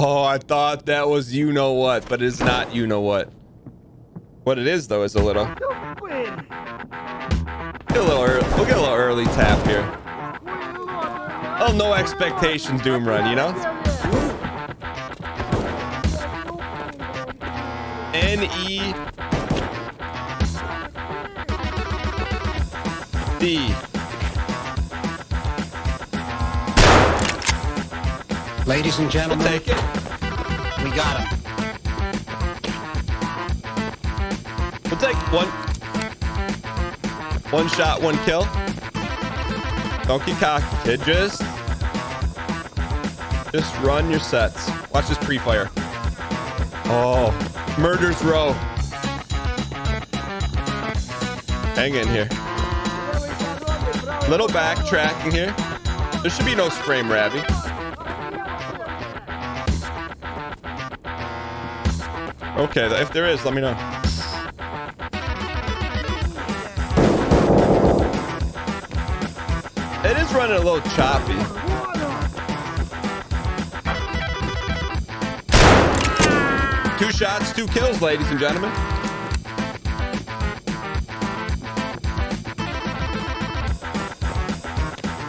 Oh, I thought that was you know what, but it's not you know what. What it is though is a little. Get a little early. We'll get a little early tap here. Oh, no expectations Doom run, you know? N-E-D. Ladies and gentlemen, We'll take it. We got him. We'll take one shot, one kill. Don't get cocky, kid. Just run your sets. Watch this pre-fire. Oh, murder's row. Hang in here. Little backtracking here. There should be no frame rabby. Okay, if there is, let me know. It is running a little choppy. Two shots, 2 kills, ladies and gentlemen.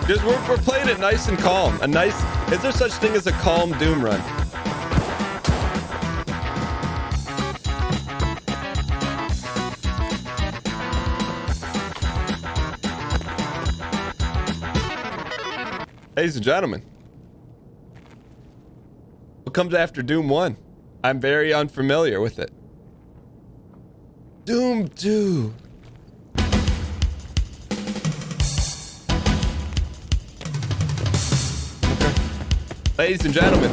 Just we're playing it nice and calm. Is there such thing as a calm Doom run? Ladies and gentlemen, what comes after Doom 1? I'm very unfamiliar with it. Doom 2. Okay. Ladies and gentlemen,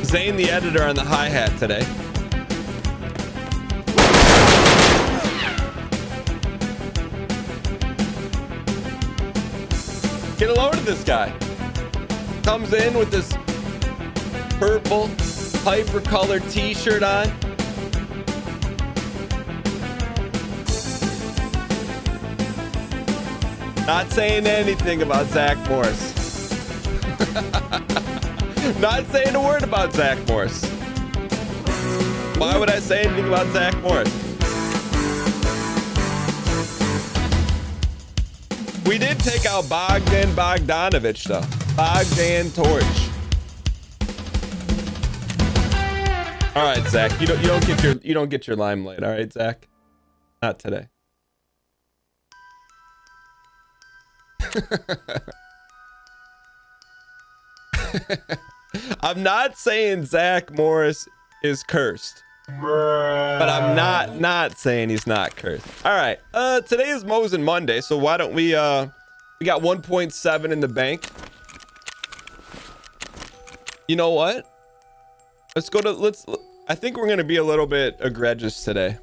Zane the editor on the hi-hat today. Get a load of this guy. Comes in with this purple hyper-colored t-shirt on. Not saying anything about Zach Morris. Not saying a word about Zach Morris. Why would I say anything about Zach Morris? We did take out Bogdan Bogdanovich, though. Bogdan Torch. All right, Zach. You don't get your limelight. All right, Zach. Not today. I'm not saying Zach Morris is cursed. But I'm not saying he's not cursed. All right. Today is Mosin Monday, so why don't we we got 1.7 in the bank. You know what? I think we're gonna be a little bit egregious today.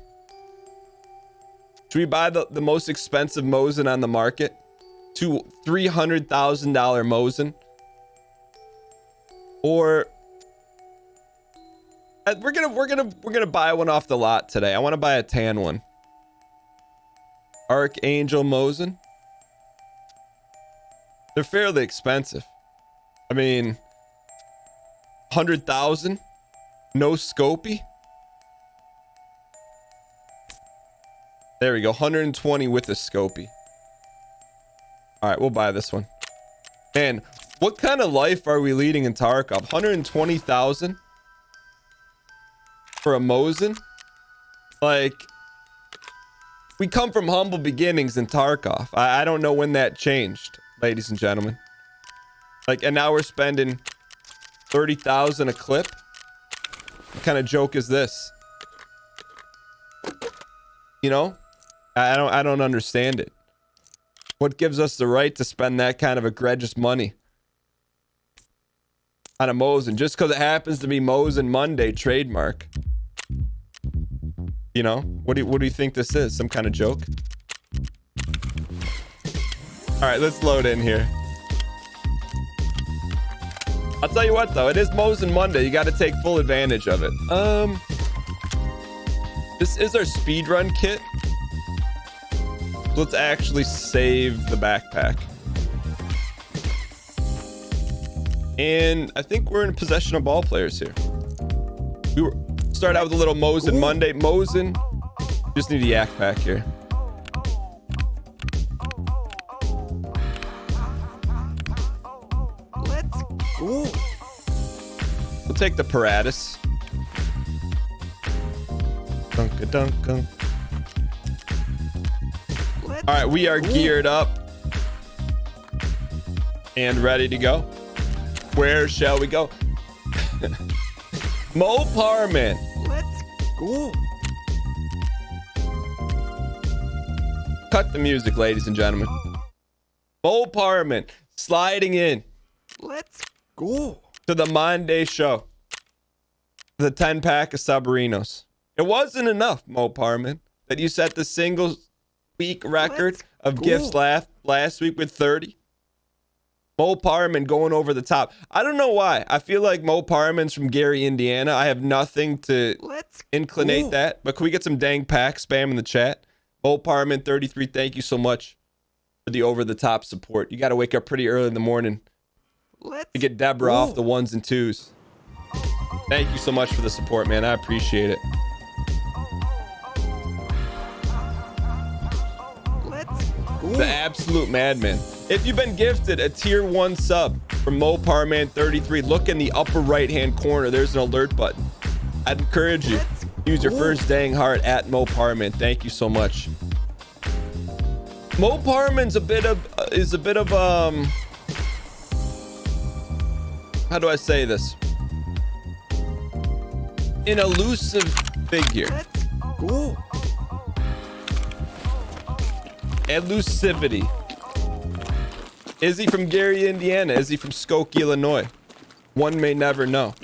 Should we buy the most expensive Mosin on the market? $300,000 Mosin? Or we're gonna buy one off the lot today. I want to buy a tan one. Archangel Mosin. They're fairly expensive. I mean, 100,000. No scopy. There we go. 120 with the scopy. All right, we'll buy this one. Man, what kind of life are we leading in Tarkov? 120,000. For a Mosin? Like, we come from humble beginnings in Tarkov. I don't know when that changed, ladies and gentlemen. Like, and now we're spending 30,000 a clip. What kind of joke is this? You know, I don't understand it. What gives us the right to spend that kind of egregious money on a Mosin just because it happens to be Mosin Monday trademark? You know, what do you think this is? Some kind of joke? All right, let's load in here. I'll tell you what, though, it is Mosin Monday. You got to take full advantage of it. This is our speedrun kit. Let's actually save the backpack. And I think we're in possession of ball players here. We were start out with a little Mosin Monday. Mosin, just need a yak pack here. Let's go. We'll take the Paratus. Dunk-a-dunk-a. All right, we are geared up and ready to go. Where shall we go? Mo Parman. Let's go. Cut the music, ladies and gentlemen. Mo Parman sliding in Let's go. to the Monday show. The 10-pack of Submarinos. It wasn't enough, Mo Parman, that you set the single week record Let's of go. gifts last week with 30. Mo Parman going over the top. I don't know why. I feel like Mo Parman's from Gary, Indiana. I have nothing to Let's inclinate go. that. But can we get some dang pack spam in the chat? Mo Parman 33, thank you so much for the over-the-top support. You got to wake up pretty early in the morning Let's to get Deborah off the ones and twos. Thank you so much for the support, man. I appreciate it. Let's go. The absolute madman. If you've been gifted a tier 1 sub from Mo Parman 33, look in the upper right hand corner. There's an alert button. I'd encourage you to use your first dang heart at Mo Parman. Thank you so much. Mo Parman's a bit of how do I say this? An elusive figure. Let's go. Elusivity. Is he from Gary, Indiana? Is he from Skokie, Illinois? One may never know.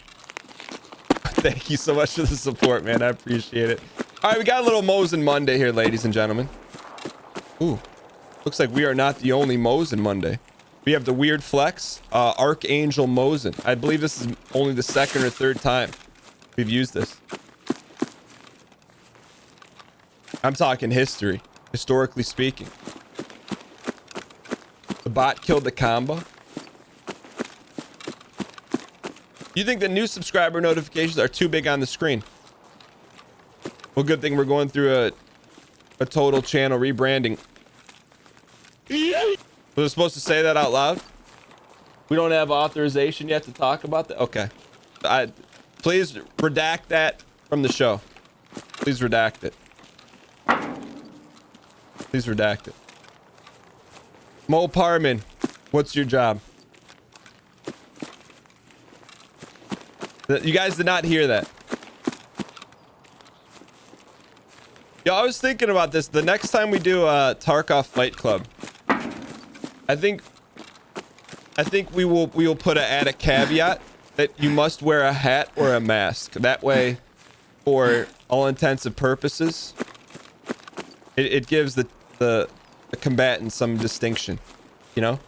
Thank you so much for the support, man. I appreciate it. All right, we got a little Mosin Monday here, ladies and gentlemen. Ooh, looks like we are not the only Mosin Monday. We have the weird flex, Archangel Mosin. I believe this is only the second or third time we've used this. I'm talking history, historically speaking. The bot killed the combo. You think the new subscriber notifications are too big on the screen? Well, good thing we're going through a total channel rebranding. Was I supposed to say that out loud? We don't have authorization yet to talk about that? Okay. Please redact that from the show. Please redact it. Please redact it. Mo Parman, what's your job? You guys did not hear that. Yo, I was thinking about this. The next time we do a Tarkov Fight Club, I think we will add a caveat that you must wear a hat or a mask. That way, for all intents and purposes, it gives the combatant some distinction, you know?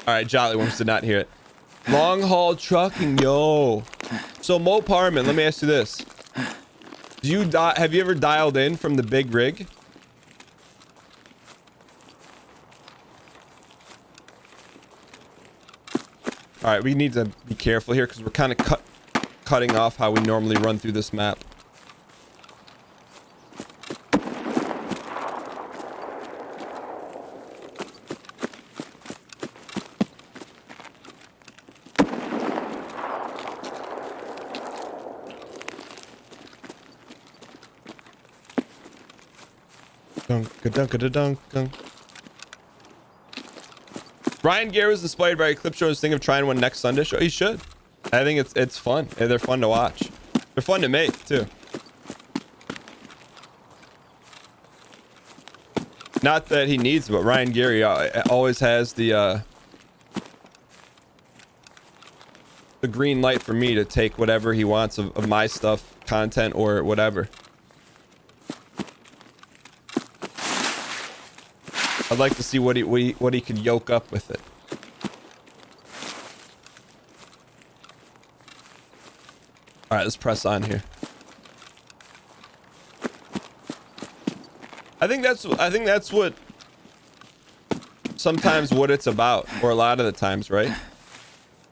All right, Jolly Worms did not hear it. Long haul trucking, yo. So Mo Parman, let me ask you this: have you ever dialed in from the big rig? All right, we need to be careful here because we're kind of cutting off how we normally run through this map. Dunk. Ryan Gare was inspired by a clip show. Thinking of trying one next Sunday show. He should. I think it's fun. They're fun to watch. They're fun to make too. Not that he needs, but Ryan Gary always has the green light for me to take whatever he wants of my stuff, content, or whatever. I'd like to see what he could yoke up with it. All right, let's press on here. I think that's what sometimes what it's about, or a lot of the times, right?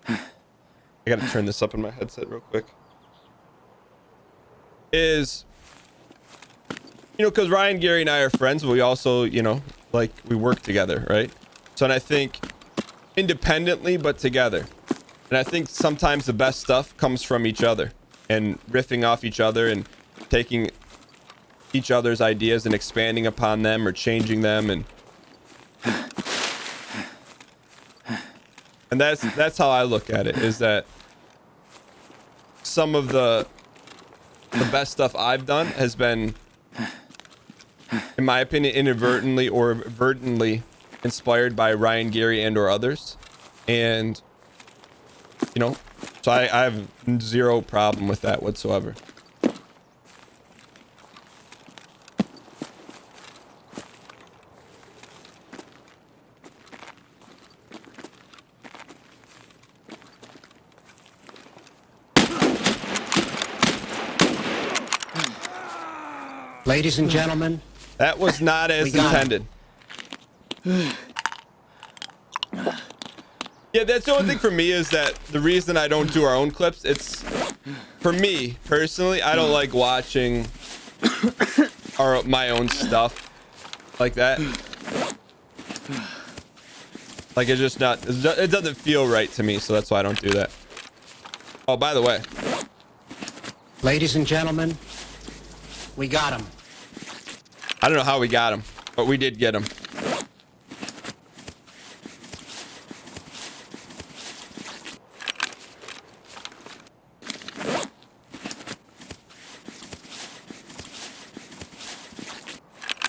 I gotta turn this up in my headset real quick. Is, you know, because Ryan, Gary, and I are friends, but we also, you know, like, we work together, right? So, and I think independently, but together. And I think sometimes the best stuff comes from each other and riffing off each other and taking each other's ideas and expanding upon them or changing them. And that's how I look at it, is that some of the best stuff I've done has been, in my opinion, inadvertently or advertently inspired by Ryan, Gary, and or others. And, you know, so I have zero problem with that whatsoever. Ladies and gentlemen, That was not as intended. Yeah, that's the only thing for me, is that the reason I don't do our own clips, it's, for me personally, I don't like watching my own stuff like that. Like, it's just not, it doesn't feel right to me, so that's why I don't do that. Oh, by the way, ladies and gentlemen, we got him. I don't know how we got him, but we did get him.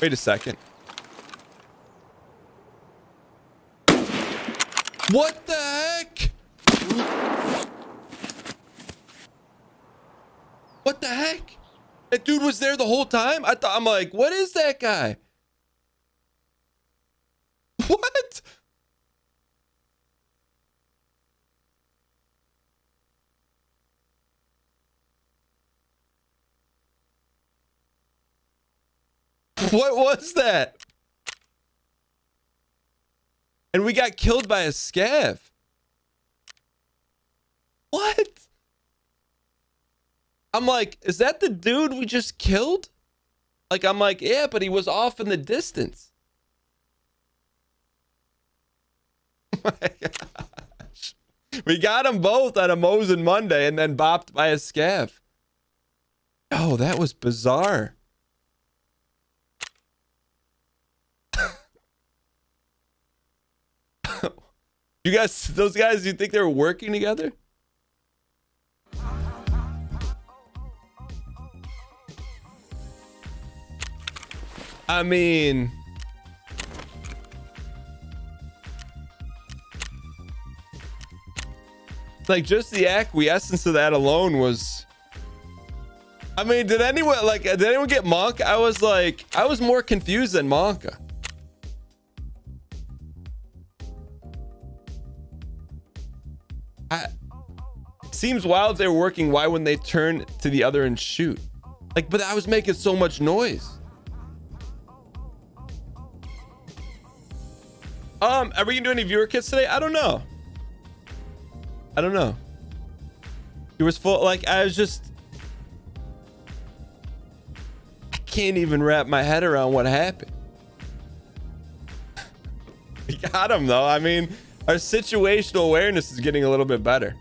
Wait a second. What the heck? What the heck? That dude was there the whole time? I'm like, what is that guy? What? What was that? And we got killed by a scav. What? I'm like, is that the dude we just killed? Like, I'm like, yeah, but he was off in the distance. Oh my gosh. We got them both on a Mosin Monday and then bopped by a scav. Oh, that was bizarre. You guys, those guys, you think they were working together? I mean, like, just the acquiescence of that alone was, I mean, did anyone get Monk? I was more confused than Monka. Seems wild they were working. Why wouldn't they turn to the other and shoot? Like, but I was making so much noise. Are we gonna do any viewer kits today? I don't know. It was full, like, I can't even wrap my head around what happened. We got him though. I mean, our situational awareness is getting a little bit better.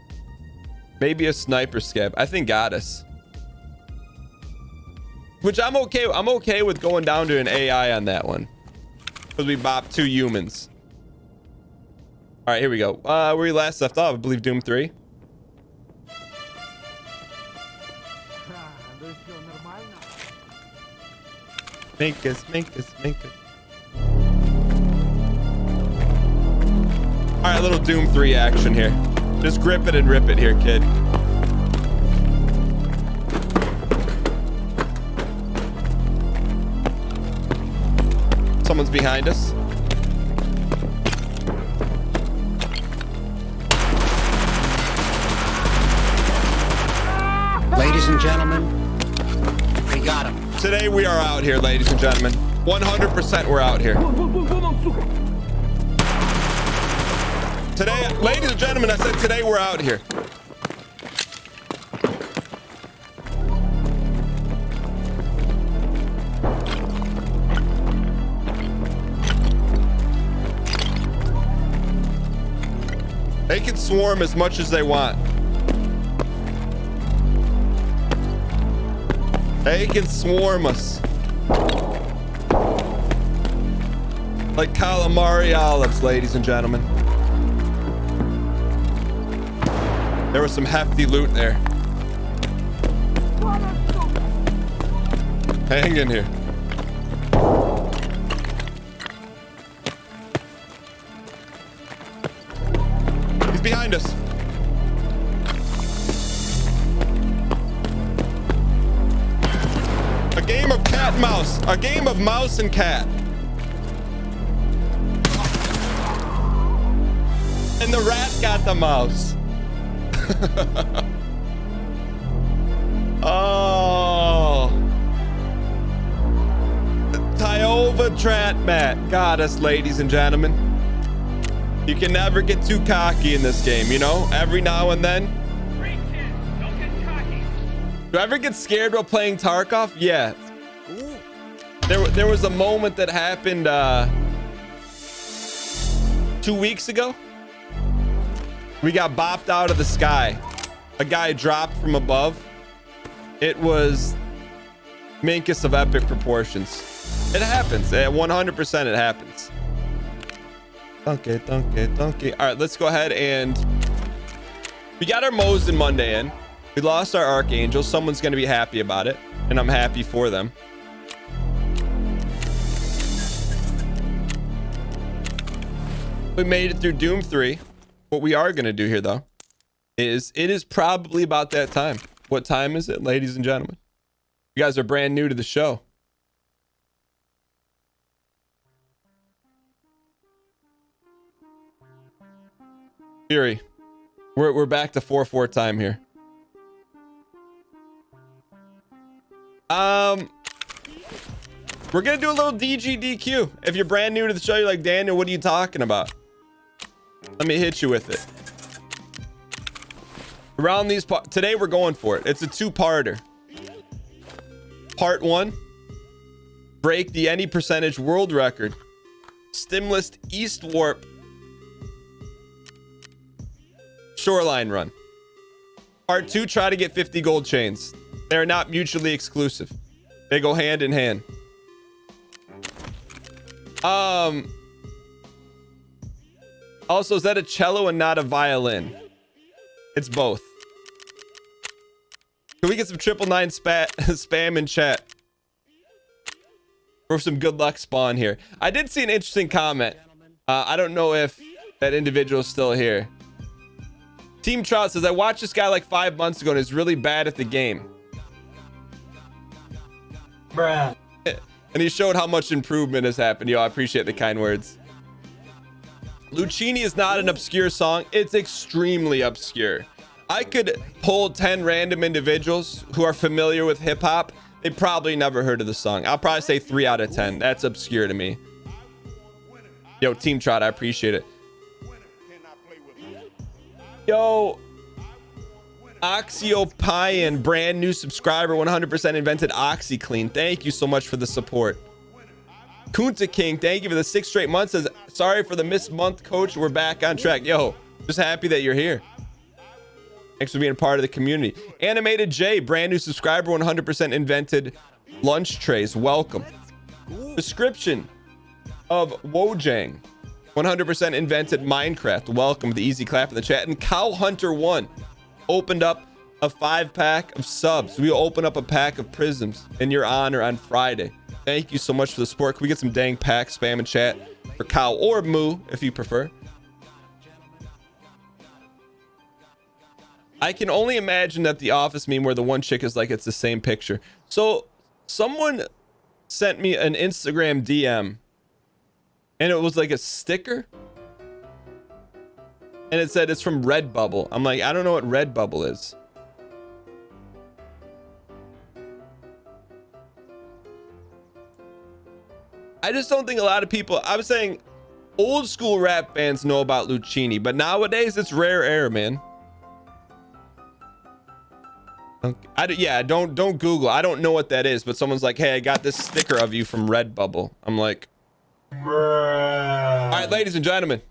Maybe a sniper scab. I think got us. Which I'm okay with going down to an AI on that one. Because we bopped 2 humans. Alright, here we go. Where we last left off, I believe Doom 3. Make us. Alright, a little Doom 3 action here. Just grip it and rip it here, kid. Someone's behind us. Ladies and gentlemen, we got him. Today we are out here, ladies and gentlemen. 100% we're out here. Today, ladies and gentlemen, I said today we're out here. They can swarm as much as they want. They can swarm us. Like calamari olives, ladies and gentlemen. There was some hefty loot there. Hang in here. He's behind us. A game of cat and mouse. A game of mouse and cat. And the rat got the mouse. Oh. Tyova Tratmat got us, ladies and gentlemen. You can never get too cocky in this game, you know? Every now and then. Great kid, don't get cocky. Do I ever get scared while playing Tarkov? Yeah. Go. There was a moment that happened 2 weeks ago. We got bopped out of the sky. A guy dropped from above. It was Minkus of epic proportions. It happens. 100% it happens. Donkey. All right, let's go ahead and we got our Mosin Monday in. We lost our Archangel. Someone's going to be happy about it, and I'm happy for them. We made it through Doom 3. What we are going to do here, though, is it is probably about that time. What time is it, ladies and gentlemen? You guys are brand new to the show. Fury, we're back to 4-4 time here. We're gonna do a little DGDQ. If you're brand new to the show, you're like, Daniel, what are you talking about? Let me hit you with it. Around these today we're going for it. It's a two-parter. Part 1, break the any percentage world record. Stimulus East Warp Shoreline run. Part 2, try to get 50 gold chains. They're not mutually exclusive. They go hand in hand. Also, is that a cello and not a violin? It's both. Can we get some 999 spam in chat for some good luck spawn here? I did see an interesting comment. I don't know if that individual is still here. Team Trout says, I watched this guy like 5 months ago and he's really bad at the game. Bruh. And he showed how much improvement has happened. Yo, I appreciate the kind words. Lucchini is not an obscure song. It's extremely obscure. I could pull 10 random individuals who are familiar with hip hop. They probably never heard of the song. I'll probably say 3 out of 10. That's obscure to me. Yo, Team Trot, I appreciate it. Yo, Oxyopian, brand new subscriber, 100% invented OxyClean. Thank you so much for the support. Kunta King, thank you for the 6 straight months. Says, sorry for the missed month, coach. We're back on track. Yo, just happy that you're here. Thanks for being a part of the community. Animated J, brand new subscriber, 100% invented lunch trays. Welcome. Description of Wojang, 100% invented Minecraft. Welcome. The easy clap in the chat. And Cow Hunter 1 opened up a 5-pack of subs. We'll open up a pack of prisms in your honor on Friday. Thank you so much for the support. Can we get some dang pack spam in chat for Cow or Moo if you prefer? I can only imagine that the Office meme where the one chick is like it's the same picture. So someone sent me an Instagram DM and it was like a sticker and it said it's from Redbubble. I'm like, I don't know what Redbubble is. I just don't think a lot of people, I was saying Old school rap fans know about Lucchini, but nowadays it's rare air, man. Yeah, don't Google. I don't know what that is, but someone's like, hey, I got this sticker of you from Redbubble. I'm like, bruh. All right, ladies and gentlemen,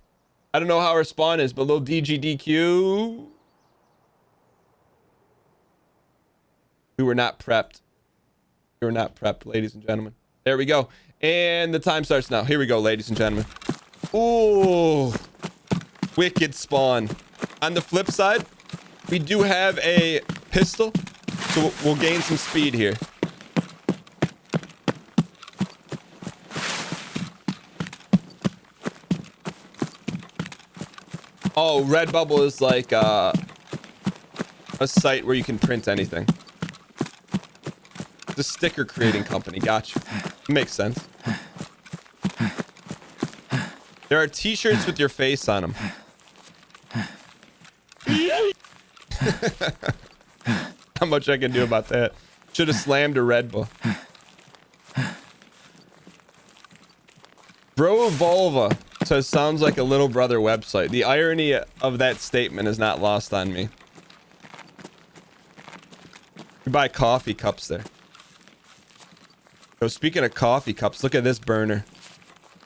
I don't know how our spawn is, but little DGDQ. We were not prepped. We were not prepped, ladies and gentlemen. There we go. And the time starts now. Here we go, ladies and gentlemen. Ooh, wicked spawn. On the flip side, we do have a pistol, so we'll gain some speed here. Oh, Redbubble is like a site where you can print anything. It's a sticker creating company. Gotcha. Makes sense. There are t-shirts with your face on them. How much I can do about that? Should have slammed a Red Bull. Bro Volva says sounds like a little brother website. The irony of that statement is not lost on me. You buy coffee cups there. So speaking of coffee cups, look at this burner.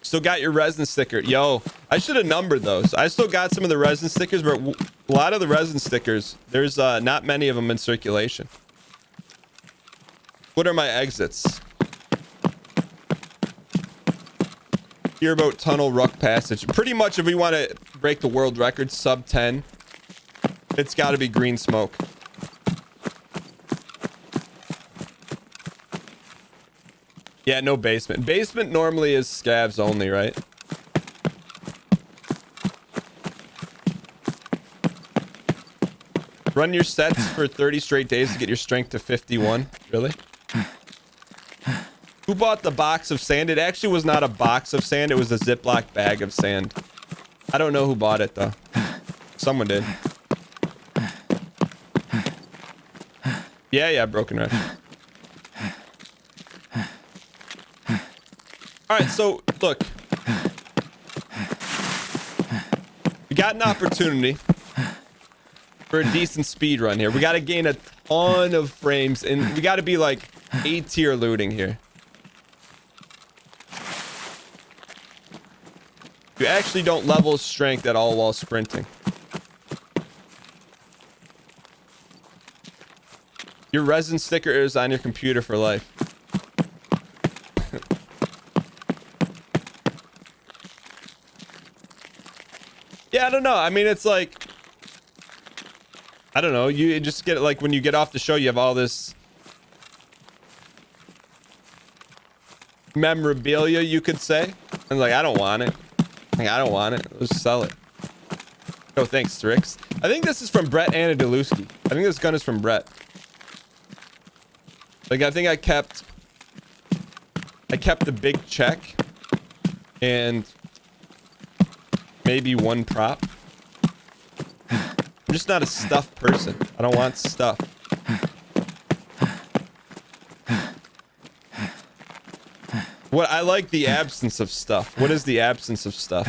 Still got your resin sticker. Yo, I should have numbered those. I still got some of the resin stickers, but a lot of the resin stickers, there's not many of them in circulation. What are my exits? Gearboat Tunnel Ruck Passage. Pretty much if we want to break the world record, sub 10, it's got to be green smoke. Yeah, no basement. Basement normally is scavs only, right? Run your sets for 30 straight days to get your strength to 51. Really? Who bought the box of sand? It actually was not a box of sand. It was a Ziploc bag of sand. I don't know who bought it, though. Someone did. Yeah, Broken Red. All right, so look, we got an opportunity for a decent speed run here. We got to gain a ton of frames, and we got to be like A tier looting here. You actually don't level strength at all while sprinting. Your resin sticker is on your computer for life. Yeah, I don't know. I mean, it's like, I don't know. You just get it like when you get off the show, you have all this memorabilia, you could say. And like, I don't want it. Like, I don't want it. Let's sell it. Oh, thanks, Strix. I think this is from Brett Anadoluski. I think this gun is from Brett. Like, I think I kept the big check and maybe one prop. I'm just not a stuff person. I don't want stuff. What I like the absence of stuff. What is the absence of stuff?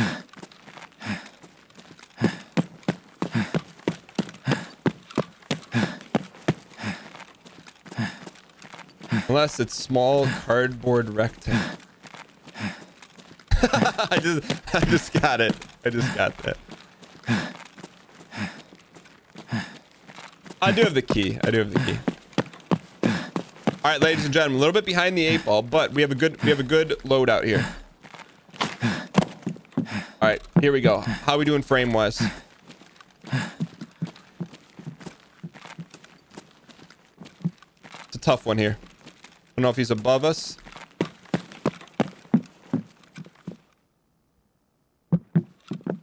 Unless it's small cardboard rectangle. I just got it. I just got that. I do have the key. I do have the key. All right, ladies and gentlemen, a little bit behind the 8 ball, but we have a good loadout here. All right, here we go. How are we doing frame wise? It's a tough one here. I don't know if he's above us.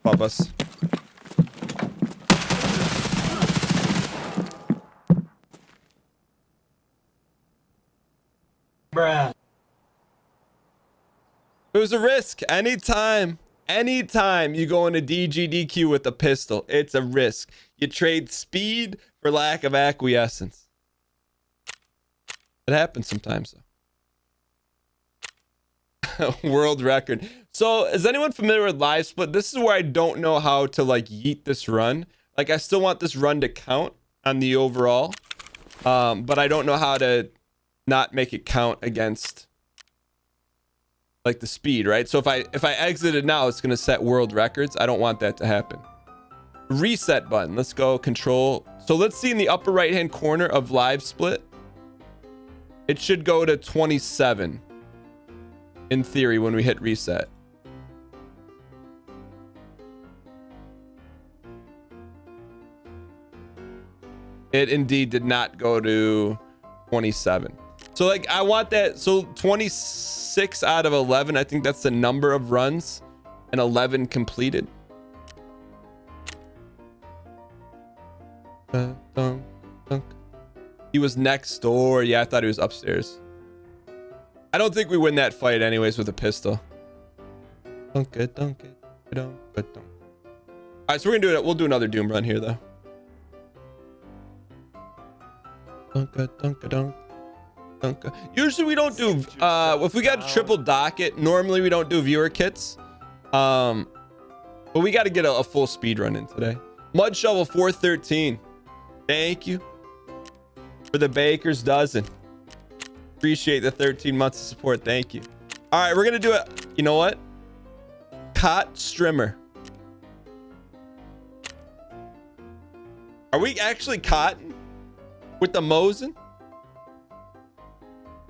Above us. Bruh. It was a risk. Anytime you go into DGDQ with a pistol, it's a risk. You trade speed for lack of acquiescence. It happens sometimes, though. World record. So is anyone familiar with live split? This is where I don't know how to like yeet this run. Like I still want this run to count on the overall. But I don't know how to not make it count against like the speed, right? So if I exit it now, it's gonna set world records. I don't want that to happen. Reset button. Let's go control. So let's see in the upper right hand corner of live split. It should go to 27 in theory when we hit reset. It indeed did not go to 27. So like I want that. So 26 out of 11. I think that's the number of runs and 11 completed. He was next door. Yeah, I thought he was upstairs. I don't think we win that fight anyways with a pistol. All right, so we're gonna do it. We'll do another Doom run here though. Usually we don't do if we got a triple docket, normally we don't do viewer kits. But we got to get a full speed run in today. Mud Shovel 413. Thank you for the baker's dozen. Appreciate the 13 months of support. Thank you. All right, we're gonna do it. You know what? Cot Strimmer. Are we actually cotton with the Mosin?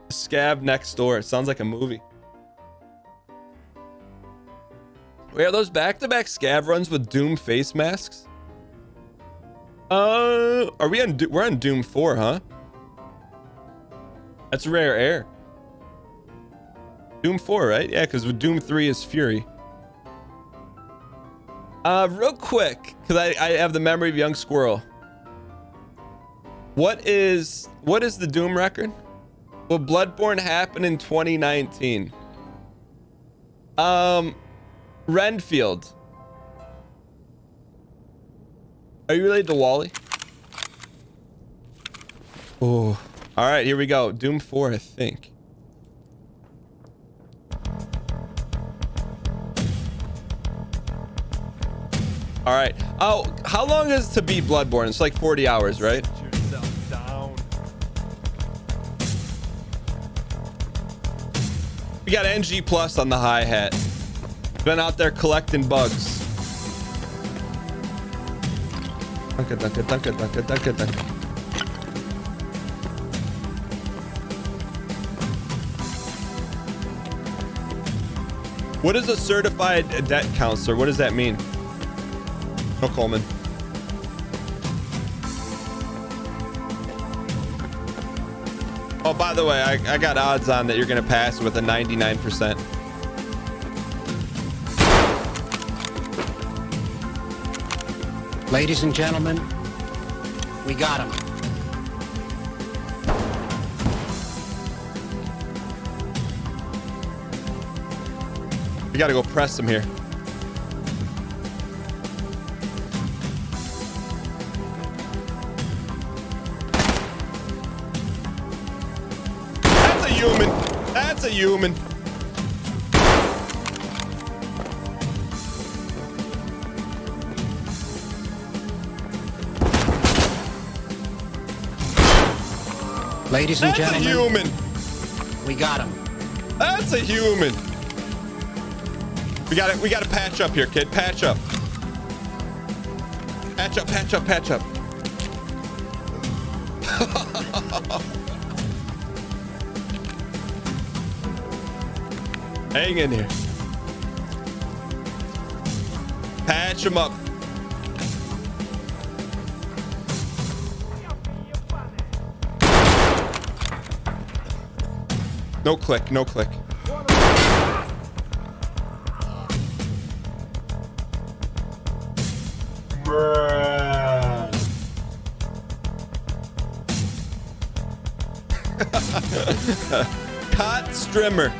Scav next door. It sounds like a movie. Wait, are those back-to-back scav runs with Doom face masks? Are we on? We're on Doom 4, huh? That's rare air. Doom 4, right? Yeah, because with Doom 3 is Fury. Real quick, because I have the memory of young squirrel. What is the Doom record? Will Bloodborne happen in 2019? Renfield. Are you related to Wally? Oh, all right, here we go. Doom 4, I think. All right. Oh, how long is it to beat Bloodborne? It's like 40 hours, right? Yourself down. We got NG Plus on the hi-hat. Been out there collecting bugs. What is a certified debt counselor? What does that mean? No, Coleman. Oh, by the way, I got odds on that you're gonna pass with a 99%. Ladies and gentlemen, we got him. We gotta go press him here. That's a human. That's a human. Ladies and That's a gentlemen, human. we got him. That's a human. We gotta patch up here, kid. Patch up. Patch up, patch up, patch up. Hang in here. Patch him up. No click, no click. Cot Strimmer.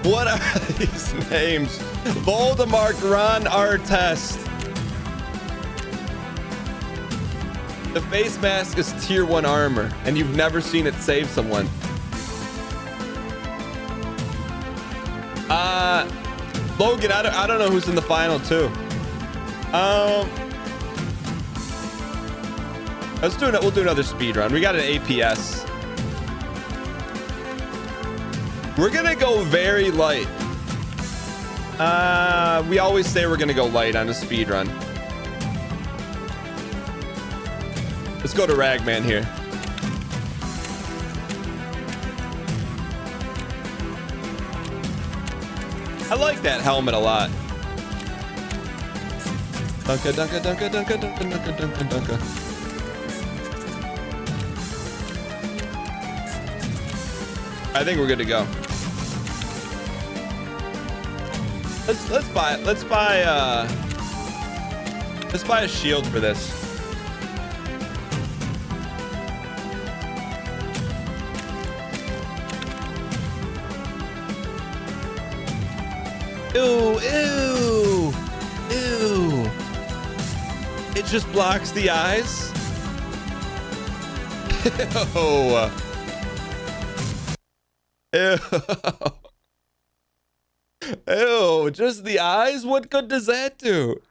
What are these names? Voldemort Ron Artest. The face mask is tier 1 armor, and you've never seen it save someone. Logan, I don't know who's in the final two. We'll do another speed run. We got an APS. We're gonna go very light. We always say we're gonna go light on a speed run. Let's go to Ragman here. I like that helmet a lot. Dunka, dunka, dunka, dunka, dunka, dunka, dunka, dunka. I think we're good to go. Let's buy a shield for this. Ew, ew, ew. It just blocks the eyes. Ew. Ew. Ew, just the eyes? What good does that do?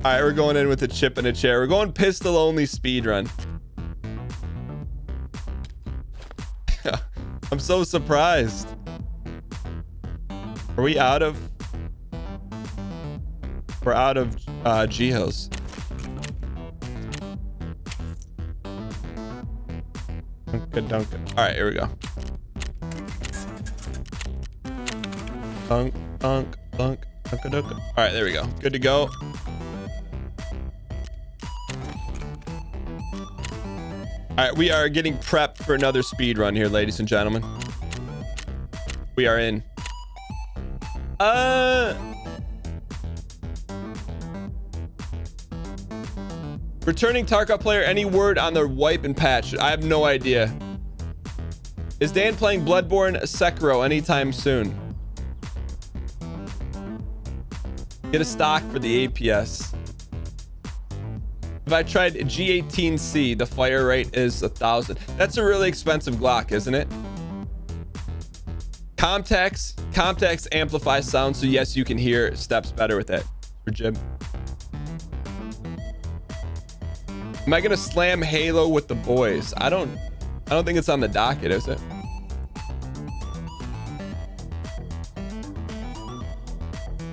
All right, we're going in with a chip and a chair. We're going pistol only speedrun. I'm so surprised. Are we out of? We're out of Jihos. Good dunk. All right, here we go. Dunk, dunk, dunk, dunk, dunk. All right, there we go. Good to go. All right, we are getting prepped for another speed run here, ladies and gentlemen. We are in. Returning Tarkov player, any word on the wipe and patch? I have no idea. Is Dan playing Bloodborne Sekiro anytime soon? Get a stock for the APS. If I tried G18C, the fire rate is 1,000. That's a really expensive Glock, isn't it? Comtax amplifies sound, so yes, you can hear steps better with it. For Jim. Am I gonna slam Halo with the boys? I don't think it's on the docket, is it?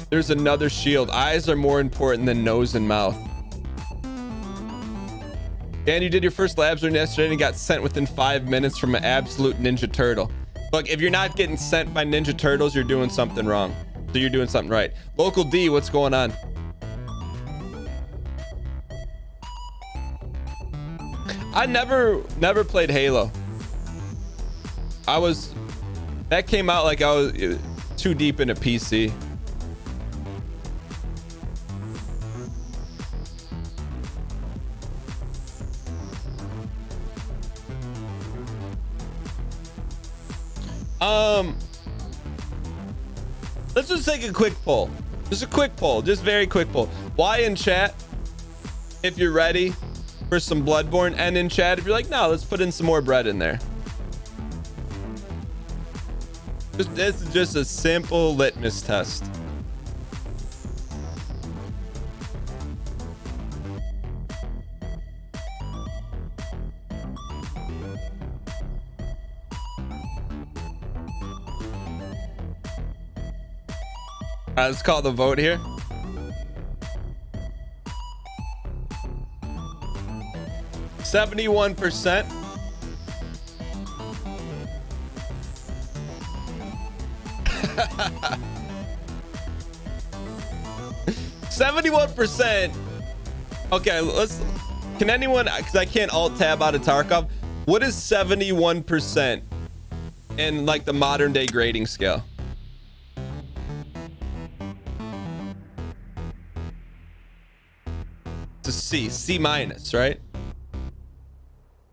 There's another shield. Eyes are more important than nose and mouth. Dan, you did your first labs run yesterday and got sent within 5 minutes from an absolute Ninja Turtle. Look, if you're not getting sent by Ninja Turtles, you're doing something wrong. So you're doing something right. Local D, what's going on? I never played Halo. That came out like I was too deep into PC. Let's just take a quick poll. Just a quick poll. Just very quick poll. Why in chat if you're ready for some Bloodborne, and in chat if you're like, no, let's put in some more bread in there. This is just a simple litmus test. All right, let's call the vote here. %. 71%. Okay, can anyone, because I can't alt tab out of Tarkov, what is 71% in like the modern day grading scale? It's a C minus, right?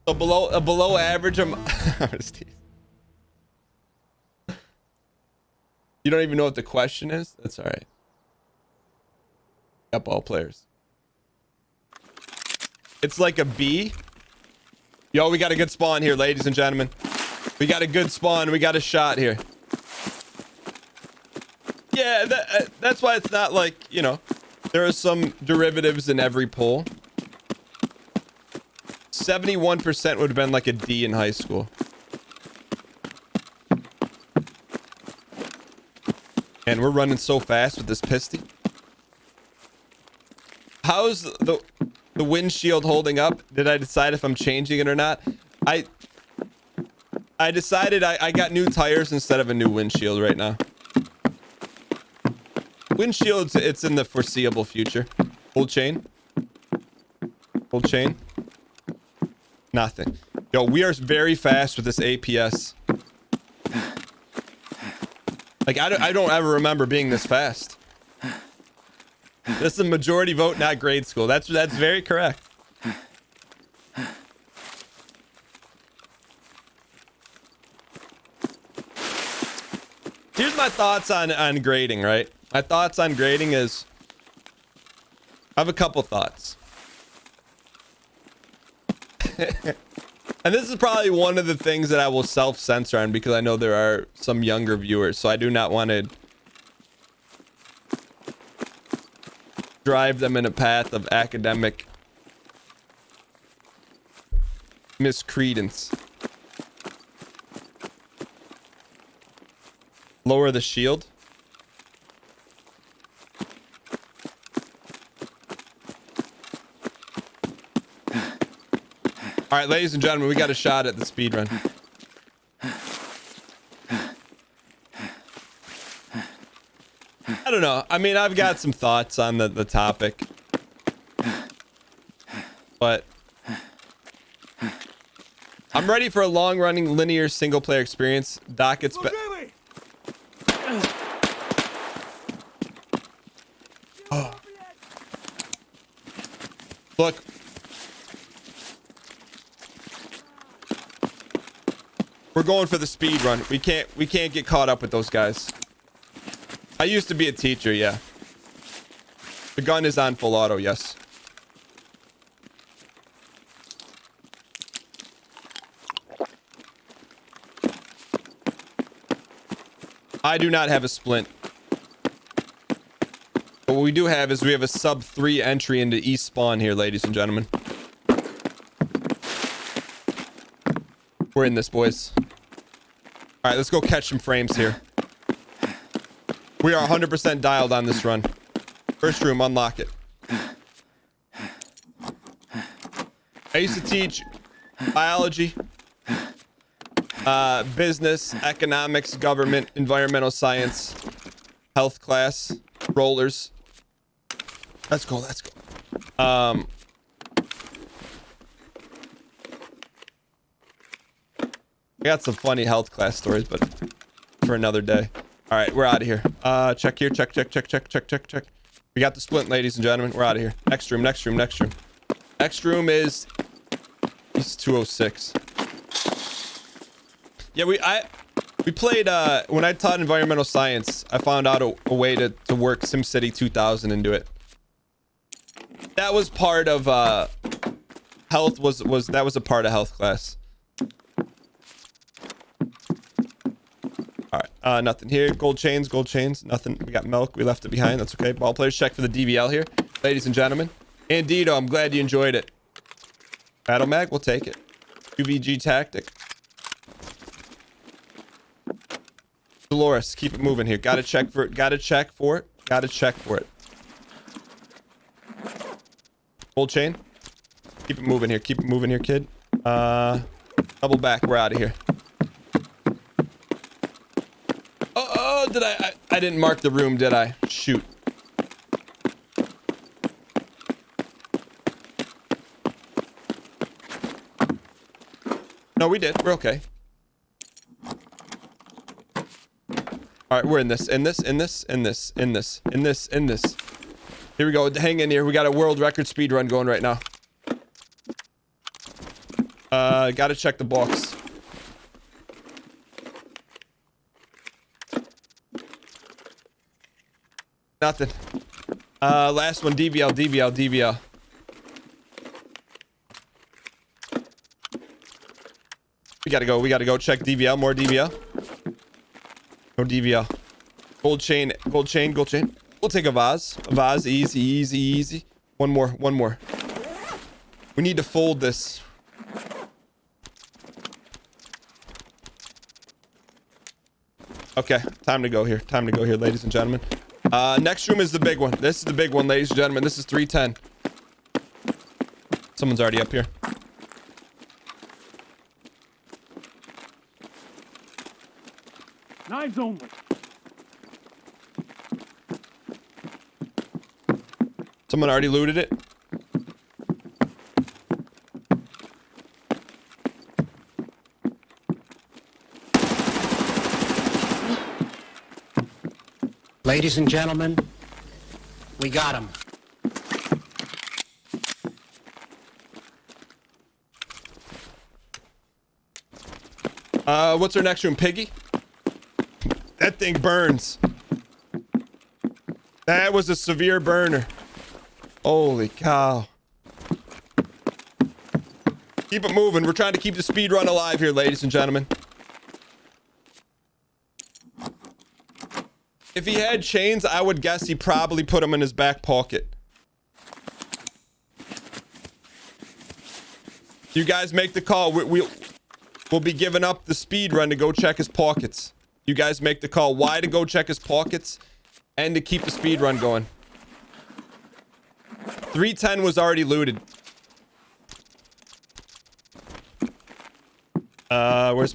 So below average. You You don't even know what the question is? That's all right. Got ball players. It's like a B. Yo, we got a good spawn here, ladies and gentlemen. We got a good spawn. We got a shot here. Yeah, that's why it's not like, you know, there are some derivatives in every poll. 71% would have been like a D in high school. And we're running so fast with this pisty. How's the windshield holding up? Did I decide if I'm changing it or not? I decided I got new tires instead of a new windshield right now. Windshields, it's in the foreseeable future. Hold chain. Hold chain. Nothing. Yo, we are very fast with this APS. Like, I don't ever remember being this fast. This is a majority vote, not grade school. That's very correct. Here's my thoughts on grading, right? My thoughts on grading is, I have a couple thoughts. And this is probably one of the things that I will self-censor on because I know there are some younger viewers, so I do not want to drive them in a path of academic miscredence. Lower the shield. All right, ladies and gentlemen, we got a shot at the speed run. I don't know. I mean, I've got some thoughts on the topic, but I'm ready for a long-running linear single-player experience. Doc, it's oh. Look. We're going for the speed run. We can't get caught up with those guys. I used to be a teacher, yeah. The gun is on full auto, yes. I do not have a splint. But what we do have is we have a sub 3 entry into East Spawn here, ladies and gentlemen. We're in this, boys. All right, let's go catch some frames here. We are 100% dialed on this run. First room, unlock it. I used to teach biology, business, economics, government, environmental science, health class, rollers. Let's go, let's go. I got some funny health class stories, but for another day. All right, we're out of here. Check here. Check. We got the splint, ladies and gentlemen. We're out of here. Next room. Next room is 206. Yeah, we played when I taught environmental science. I found out a way to work SimCity 2000 into it. That was part of health. That was a part of health class. All right, nothing here. Gold chains, nothing. We got milk. We left it behind. That's okay. Ball players, check for the DVL here, ladies and gentlemen. Indeed, I'm glad you enjoyed it. Battle mag, we'll take it. UVG tactic. Dolores, keep it moving here. Gotta check for it. Gold chain. Keep it moving here, kid. Double back. We're out of here. Oh, did I didn't mark the room, did I? Shoot. No, we did. We're okay. All right, we're in this. Here we go. Hang in here. We got a world record speed run going right now. Gotta check the box. Nothing. Last one, DVL, DVL, DVL. We gotta go. We gotta go check DVL. More DVL. No DVL. Gold chain. Gold chain. Gold chain. We'll take a vase. A vase. Easy, easy, easy. One more. One more. We need to fold this. Okay. Time to go here. Time to go here, ladies and gentlemen. Next room is the big one. This is the big one, ladies and gentlemen. This is 310. Someone's already up here. Knives only. Someone already looted it. Ladies and gentlemen, we got him. What's our next room? Piggy? That thing burns. That was a severe burner. Holy cow. Keep it moving. We're trying to keep the speed run alive here, ladies and gentlemen. If he had chains, I would guess he probably put them in his back pocket. You guys make the call. We'll be giving up the speed run to go check his pockets. You guys make the call. Why to go check his pockets and to keep the speed run going. 310 was already looted. Where's...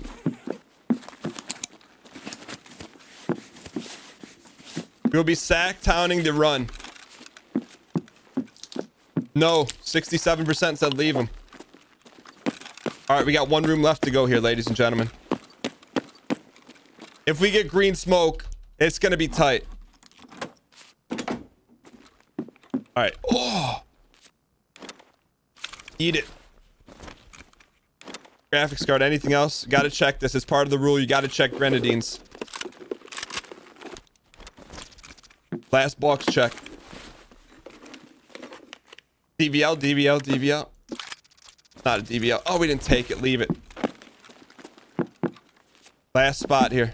We'll be sack-towning the run. No, 67% said leave him. All right, we got one room left to go here, ladies and gentlemen. If we get green smoke, it's going to be tight. All right. Oh. Eat it. Graphics card. Anything else? Got to check this. It's part of the rule. You got to check grenadines. Last box check. DVL, DVL, DVL. Not a DVL. Oh, we didn't take it. Leave it. Last spot here.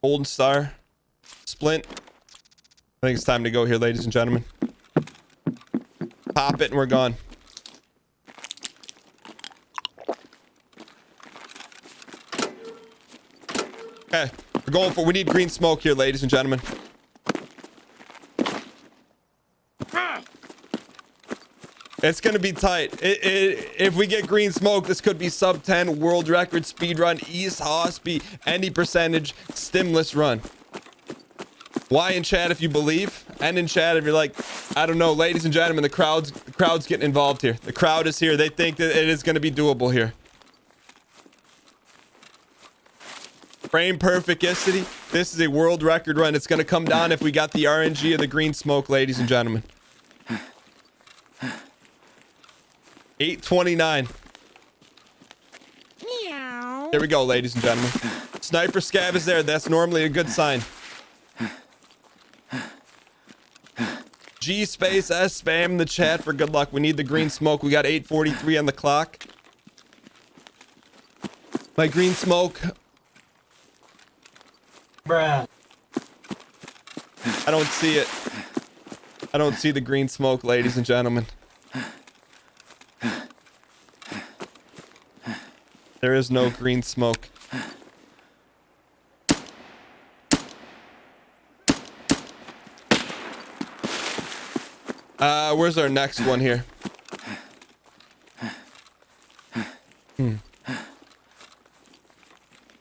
Golden Star. Splint. I think it's time to go here, ladies and gentlemen. Pop it and we're gone. Okay. We're going for... We need green smoke here, ladies and gentlemen. It's going to be tight. If we get green smoke, this could be sub 10 world record speed run, East Hospi, any percentage, stimless run. Why in chat if you believe, and in chat if you're like, I don't know, ladies and gentlemen, the crowd's getting involved here. The crowd is here. They think that it is going to be doable here. Frame perfecticity. This is a world record run. It's going to come down if we got the RNG of the green smoke, ladies and gentlemen. 829. Meow. There we go, ladies and gentlemen. Sniper scav is there. That's normally a good sign. G space S spam the chat for good luck. We need the green smoke. We got 8:43 on the clock. My green smoke. Bruh. I don't see it. I don't see the green smoke, ladies and gentlemen. There is no green smoke. Where's our next one here?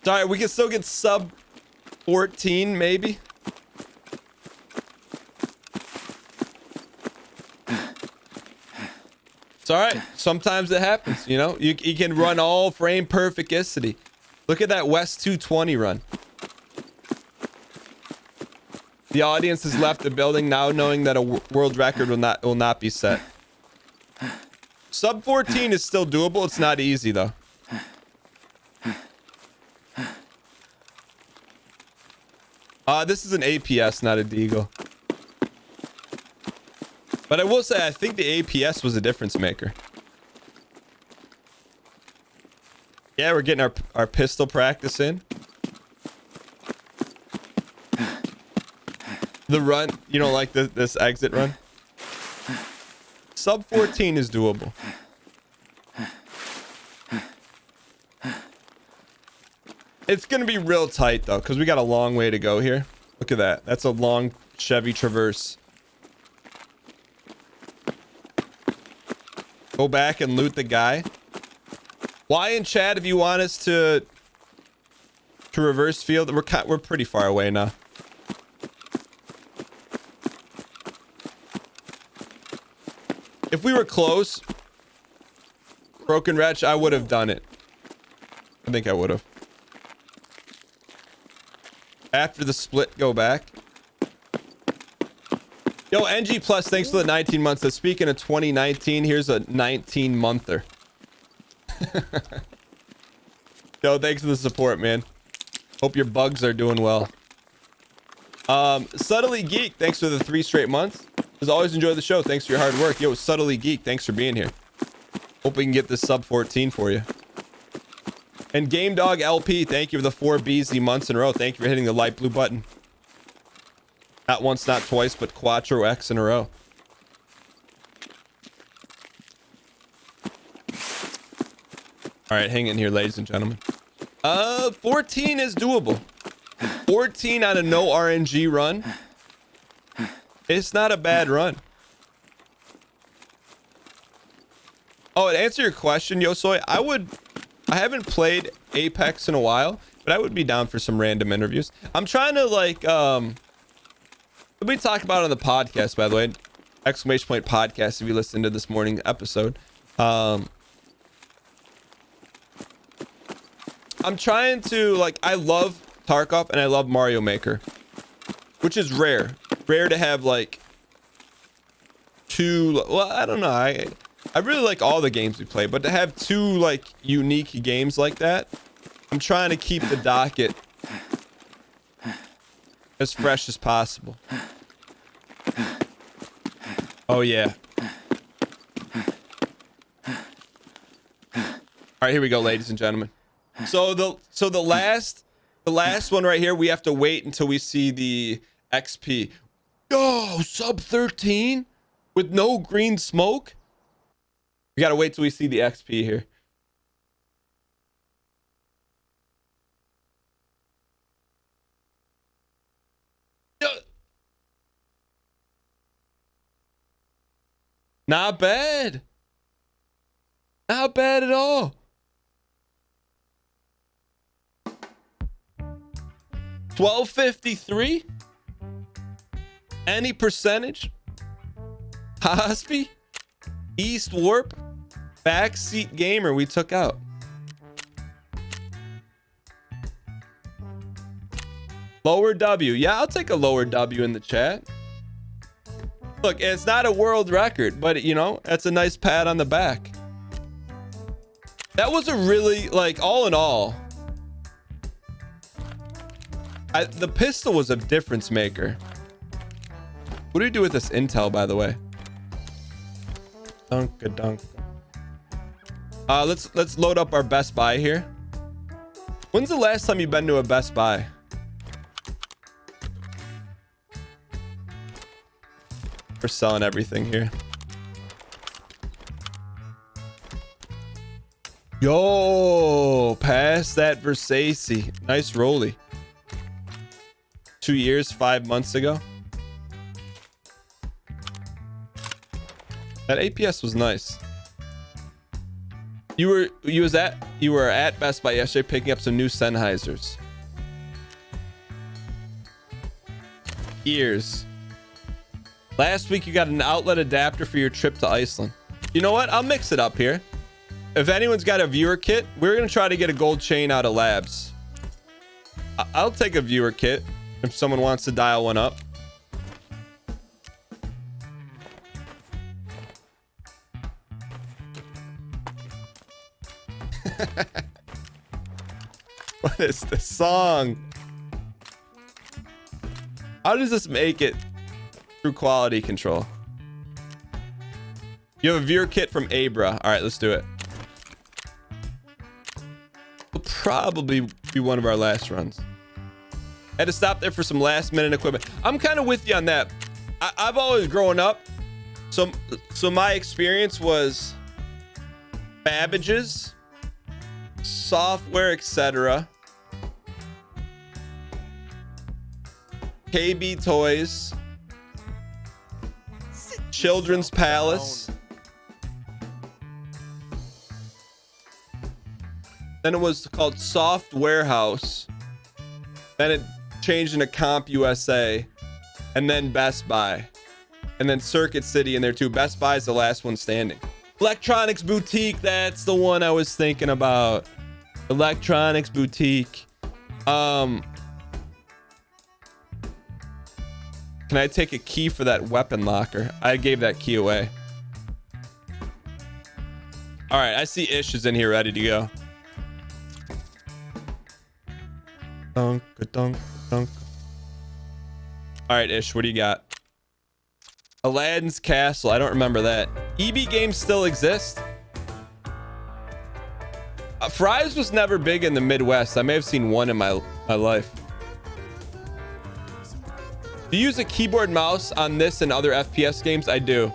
Sorry, we can still get sub 14, maybe. It's all right. Sometimes it happens, you know. You can run all frame perfecticity. Look at that West 220 run. The audience has left the building now, knowing that a world record will not be set. Sub 14 is still doable. It's not easy though. This is an APS, not a Deagle. But I will say, I think the APS was a difference maker. Yeah, we're getting our pistol practice in. The run, you don't like this exit run? Sub 14 is doable. It's gonna be real tight though, because we got a long way to go here. Look at that. That's a long Chevy Traverse. Go back and loot the guy. Why in chat if you want us to reverse field? We're pretty far away now. If we were close, Broken Wretch, I would have done it. I think I would have. After the split, go back. Yo, NG Plus, thanks for the 19 months. So speaking of 2019, here's a 19-monther. Yo, thanks for the support, man. Hope your bugs are doing well. Subtly Geek, thanks for the 3 straight months. As always, enjoy the show. Thanks for your hard work. Yo, Subtly Geek, thanks for being here. Hope we can get this sub 14 for you. And Game Dog LP, thank you for the 4 BZ months in a row. Thank you for hitting the light blue button. Not once, not twice, but Quattro X in a row. All right, hang in here, ladies and gentlemen. 14 is doable. 14 on a no RNG run. It's not a bad run. Oh, to answer your question, Yosoy, I haven't played Apex in a while, but I would be down for some random interviews. I'm trying to like, we talk about it on the podcast, by the way, exclamation point podcast, if you listened to this morning episode. I'm trying to like, I love Tarkov and I love Mario Maker, which is rare to have like two, well, I don't know. I really like all the games we play, but to have 2 like unique games like that, I'm trying to keep the docket as fresh as possible. Oh yeah. All right, here we go, ladies and gentlemen. So the last one right here, we have to wait until we see the XP. Yo, sub 13 with no green smoke. We gotta wait till we see the XP here. Not bad. Not bad at all. 1253. Any percentage? Hospi? East Warp? Backseat Gamer we took out. Lower W. Yeah, I'll take a lower W in the chat. Look, it's not a world record, but you know, that's a nice pat on the back. That was a really, like, all in all, the pistol was a difference maker. What do we do with this intel, by the way? Dunk-a-dunk. Let's load up our Best Buy here. When's the last time you've been to a Best Buy? We're selling everything here. Yo, pass that Versace. Nice rolly. 2 years, 5 months ago. That APS was nice. You were at Best Buy yesterday picking up some new Sennheisers. Years. Last week you got an outlet adapter for your trip to Iceland. You know what? I'll mix it up here. If anyone's got a viewer kit, we're gonna try to get a gold chain out of Labs. I'll take a viewer kit if someone wants to dial one up. What is the song? How does this make it through quality control? You have a veer kit from Abra. All right, let's do it. Will probably be one of our last runs. Had to stop there for some last minute equipment. I'm kind of with you on that. I've always grown up. So my experience was Babbage's, software, etc. KB Toys, Children's Palace. Then it was called Soft Warehouse. Then it changed into Comp USA. And then Best Buy. And then Circuit City in there too. Best Buy is the last one standing. Electronics Boutique, that's the one I was thinking about. Electronics Boutique. Can I take a key for that weapon locker? I gave that key away. All right, I see Ish is in here ready to go. Dunk, dunk, dunk. All right, Ish, what do you got? Aladdin's Castle. I don't remember that. EB games still exist. Fry's was never big in the Midwest. I may have seen one in my life. Do you use a keyboard mouse on this and other FPS games? I do.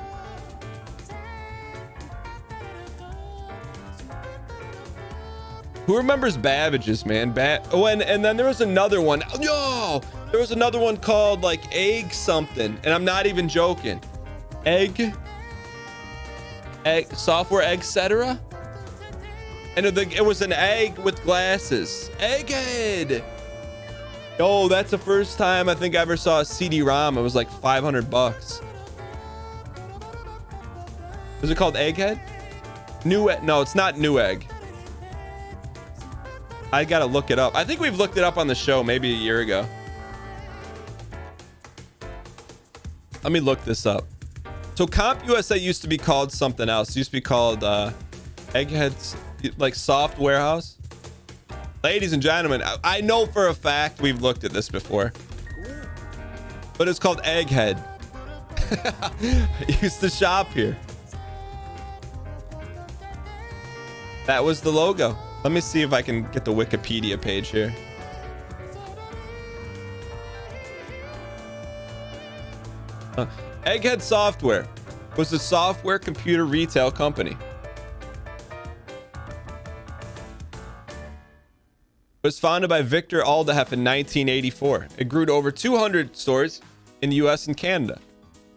Who remembers Babbage's, man? Oh, and then there was another one. Yo, there was another one called like Egg something, and I'm not even joking. Egg, software, etc. And it was an egg with glasses. Egghead. Yo, that's the first time I think I ever saw a CD-ROM. It was like $500. Was it called Egghead? No, it's not Newegg. I gotta look it up. I think we've looked it up on the show maybe a year ago. Let me look this up. So Comp USA used to be called something else. It used to be called Egghead's, like Soft Warehouse. Ladies and gentlemen, I know for a fact we've looked at this before, but it's called Egghead. I used to shop here. That was the logo. Let me see if I can get the Wikipedia page here. Egghead Software was a software computer retail company. It was founded by Victor Aldaheff in 1984. It grew to over 200 stores in the US and Canada.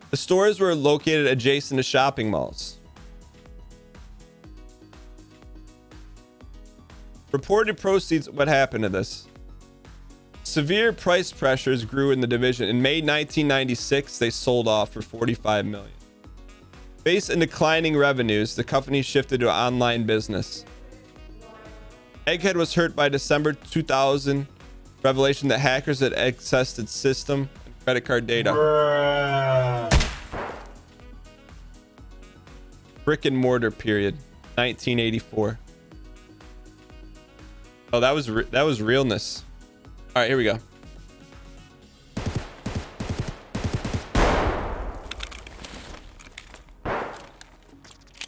The stores were located adjacent to shopping malls. Reported proceeds, what happened to this? Severe price pressures grew in the division. In May 1996, they sold off for $45 million. Based on declining revenues, the company shifted to online business. Egghead was hurt by December 2000 revelation that hackers had accessed its system and credit card data. Brick and mortar period, 1984. Oh, that was realness. All right, here we go.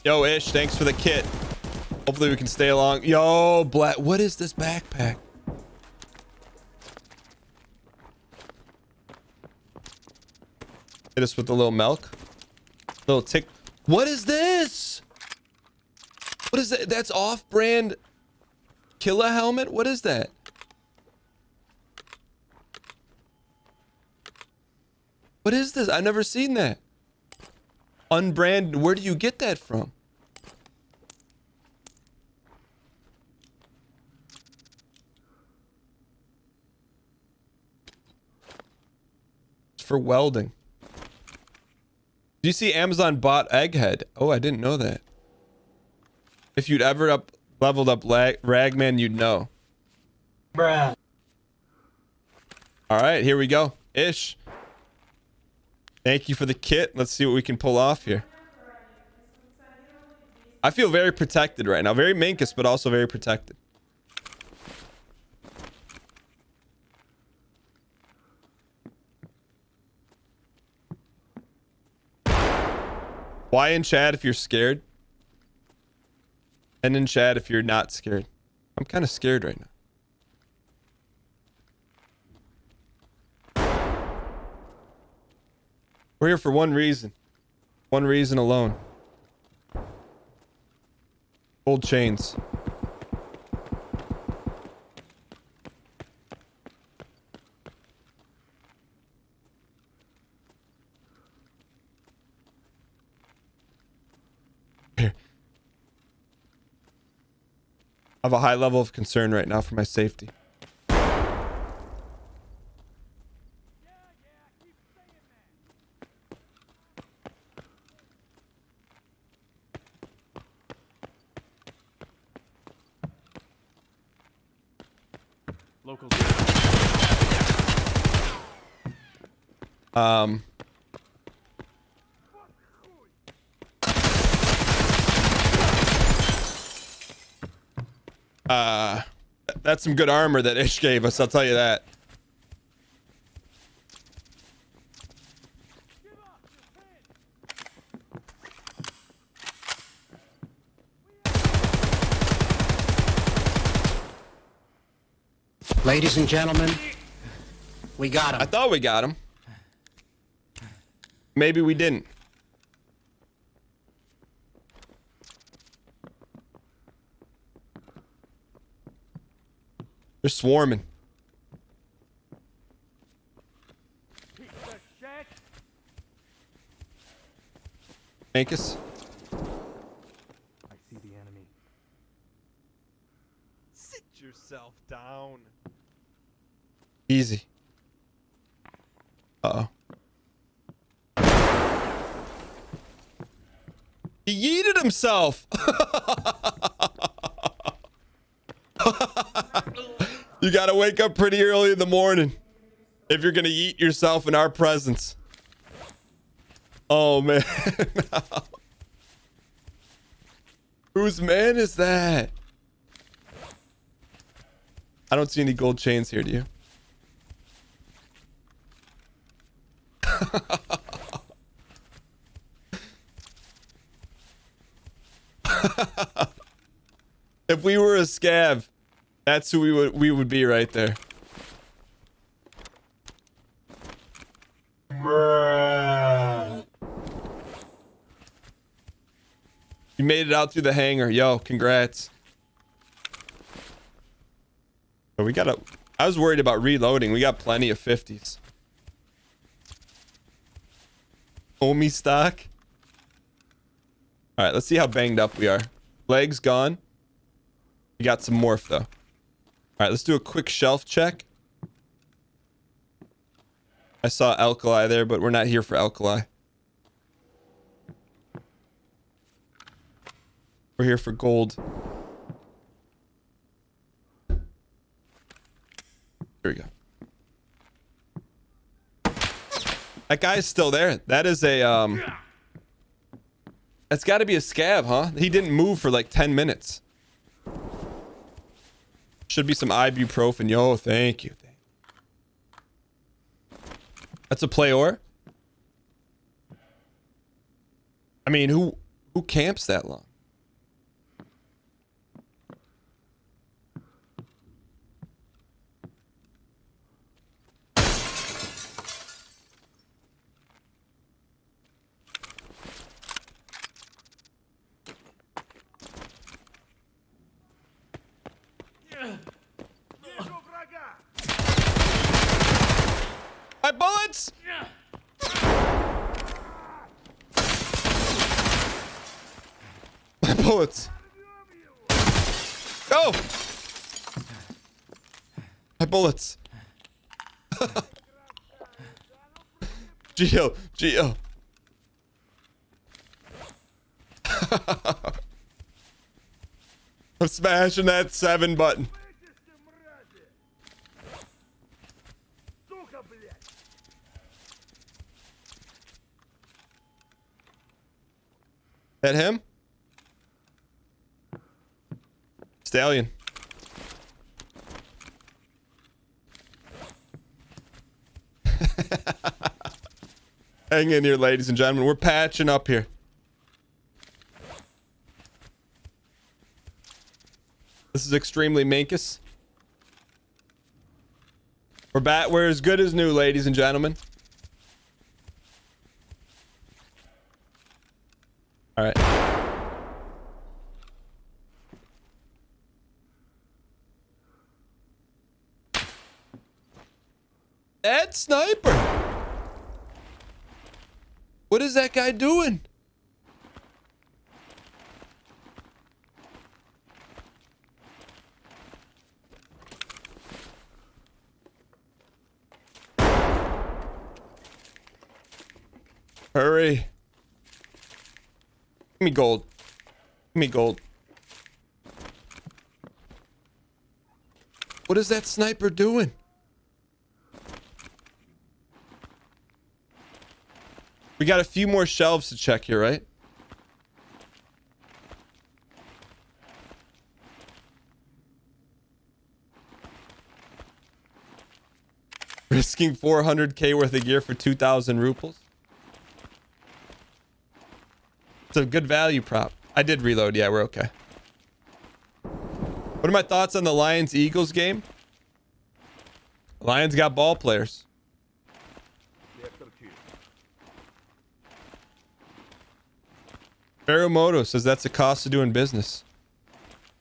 Yo, Ish, thanks for the kit. Hopefully we can stay along. Yo, Black, what is this backpack? Hit us with a little milk. Little tick. What is this? What is that? That's off-brand Killa helmet? What is that? What is this? I've never seen that. Unbranded. Where do you get that from? It's for welding. Do you see Amazon bought Egghead? Oh, I didn't know that. If you'd ever leveled up Ragman, you'd know. Bruh. All right, here we go. Ish. Thank you for the kit. Let's see what we can pull off here. I feel very protected right now. Very Minkus, but also very protected. Why in chat if you're scared? And in chat if you're not scared. I'm kind of scared right now. We're here for one reason. One reason alone. Gold chains. Here. I have a high level of concern right now for my safety. Local. That's some good armor that Ish gave us, I'll tell you that. Ladies and gentlemen, we got I him. thought we got him. Maybe we didn't. They're swarming. Ankus? I see the enemy. Sit yourself down. Easy. Uh-oh. He yeeted himself. You gotta wake up pretty early in the morning if you're gonna yeet yourself in our presence. Oh man. Whose man is that? I don't see any gold chains here, do you? If we were a scav, that's who we would be right there. You made it out through the hangar. Yo, congrats. So I was worried about reloading. We got plenty of 50s. Omi stock. All right, let's see how banged up we are. Legs gone. We got some morph though. All right, let's do a quick shelf check. I saw alkali there, but we're not here for alkali. We're here for gold. Here we go. That guy's still there. That is a that's got to be a scav, huh? He didn't move for like 10 minutes. Should be some ibuprofen. Yo, thank you. That's a playor. I mean, who camps that long? My bullets! My bullets. Go! My bullets. Geo. I'm smashing that 7 button. That him? Stallion. Hang in here, ladies and gentlemen. We're patching up here. This is extremely Minkus. We're as good as new, ladies and gentlemen. All right. That sniper. What is that guy doing? Hurry. Give me gold. Give me gold. What is that sniper doing? We got a few more shelves to check here, right? Risking 400k worth of gear for 2,000 rupees. It's a good value prop. I did reload. Yeah, we're okay. What are my thoughts on the Lions-Eagles game? Lions got ball players. Farumoto says that's the cost of doing business.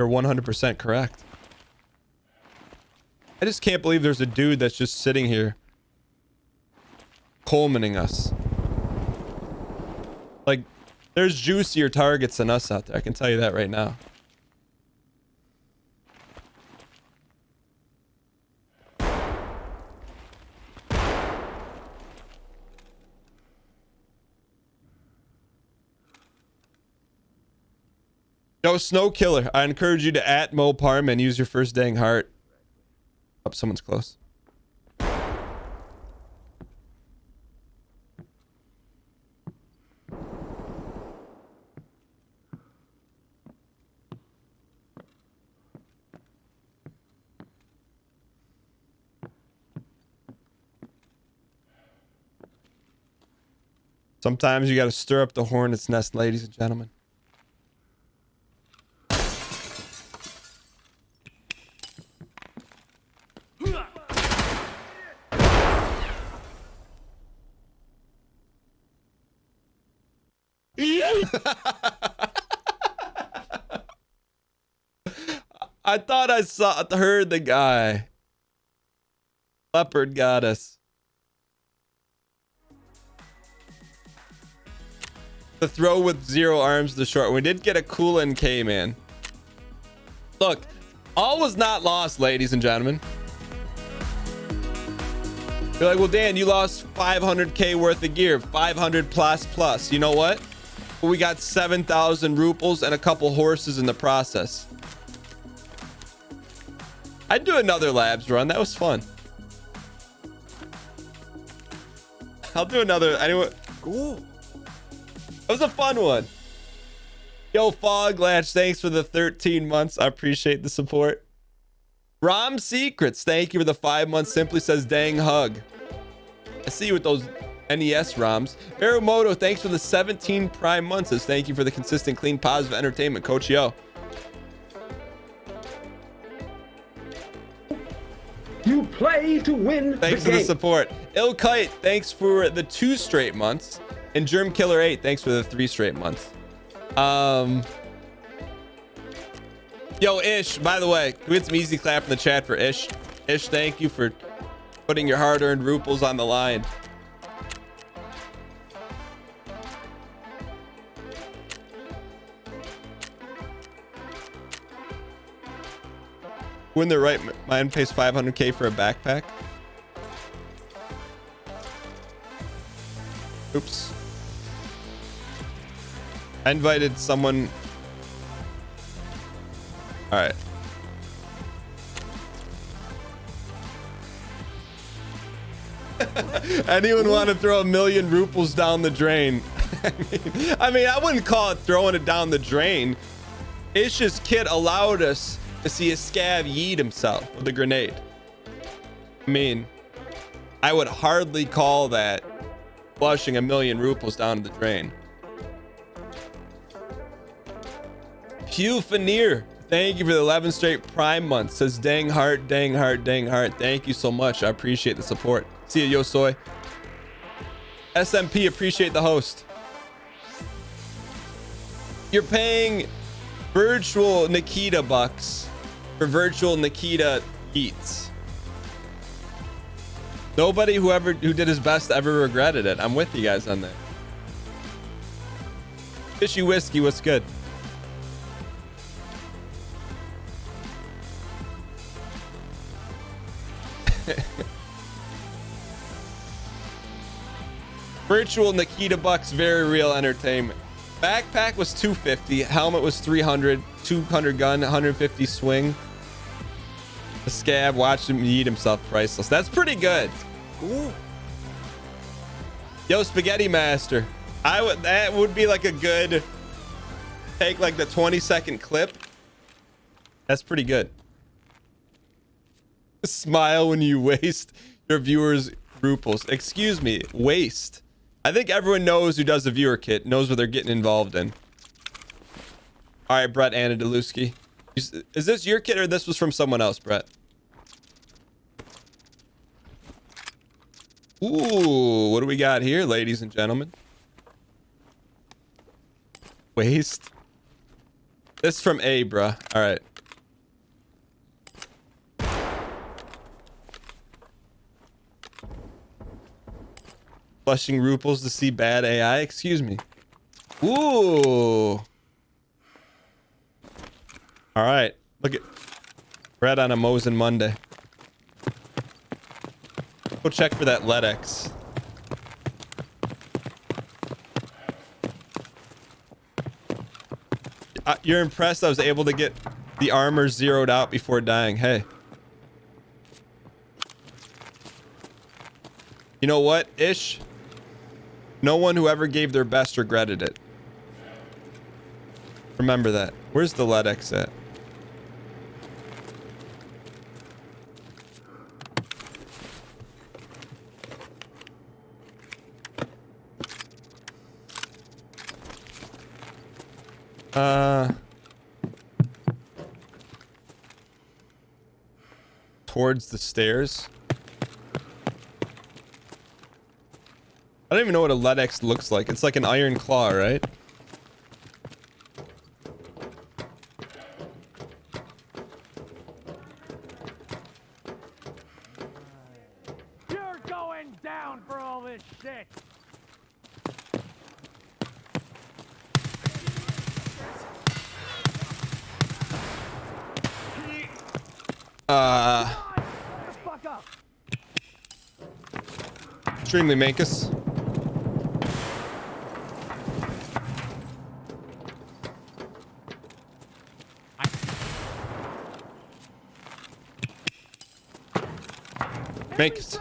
You're 100% correct. I just can't believe there's a dude that's just sitting here Colemaning us. Like, there's juicier targets than us out there. I can tell you that right now. Yo, Snow Killer, I encourage you to at Mo Parm and use your first dang heart. Oh, someone's close. Sometimes you got to stir up the hornet's nest, ladies and gentlemen. I thought I heard the guy. Leopard got us. The throw with 0 arms, the short. We did get a cool NK, man. Look, all was not lost, ladies and gentlemen. You're like, well, Dan, you lost 500k worth of gear, 500 plus. You know what? We got 7,000 rupees and a couple horses in the process. I'd do another labs run. That was fun. I'll do another. Anyway, cool. That was a fun one. Yo, Fog Latch, thanks for the 13 months. I appreciate the support. Rom Secrets, thank you for the 5 months. Simply says, dang hug. I see you with those NES ROMs. Aeromoto, thanks for the 17 prime months. Says, thank you for the consistent, clean, positive entertainment, Coach Yo. You play to win. Thanks for the support. Ill Kite, thanks for the 2 straight months. And Germ Killer 8, thanks for the 3 straight months. Yo, Ish, by the way, can we get some easy clap in the chat for Ish? Ish, thank you for putting your hard-earned ruples on the line. When the right mind pays 500k for a backpack. Oops. I invited someone. All right. Anyone want to throw 1,000,000 ruples down the drain? I mean, I wouldn't call it throwing it down the drain. Ish's kid allowed us to see a scav yeet himself with a grenade. I mean, I would hardly call that flushing 1,000,000 ruples down the drain. Hugh Fanir, Thank you for the 11 straight Prime months. Says dang heart, dang heart, dang heart. Thank you so much. I appreciate the support. See ya, Yo Soy. SMP, appreciate the host. You're paying virtual Nikita bucks for virtual Nikita eats. Nobody who did his best ever regretted it. I'm with you guys on that. Fishy Whiskey, what's good? Virtual Nikita bucks, very real entertainment. Backpack was 250, helmet was 300, 200 gun, 150 swing. The scab watched him eat himself, priceless. That's pretty good. Ooh. Yo, Spaghetti Master. That would be like a good take, like the 20-second clip. That's pretty good. Smile when you waste your viewers' ruples. Excuse me, waste. I think everyone knows who does the viewer kit, knows what they're getting involved in. All right, Brett Anadeluski. Is this your kit or this was from someone else, Brett? Ooh, what do we got here, ladies and gentlemen? Waste. This from A, bruh. All right. Flushing ruples to see bad AI. Excuse me. Ooh. All right. Look at Brett on a Mosin Monday. Go check for that LEDX. You're impressed I was able to get the armor zeroed out before dying. Hey. You know what, Ish? No one who ever gave their best regretted it. Remember that. Where's the LEDX at? Towards the stairs. I don't even know what a LEDX looks like. It's like an iron claw, right? You're going down for all this shit. Fuck up. Extremely Mankus. Mankus.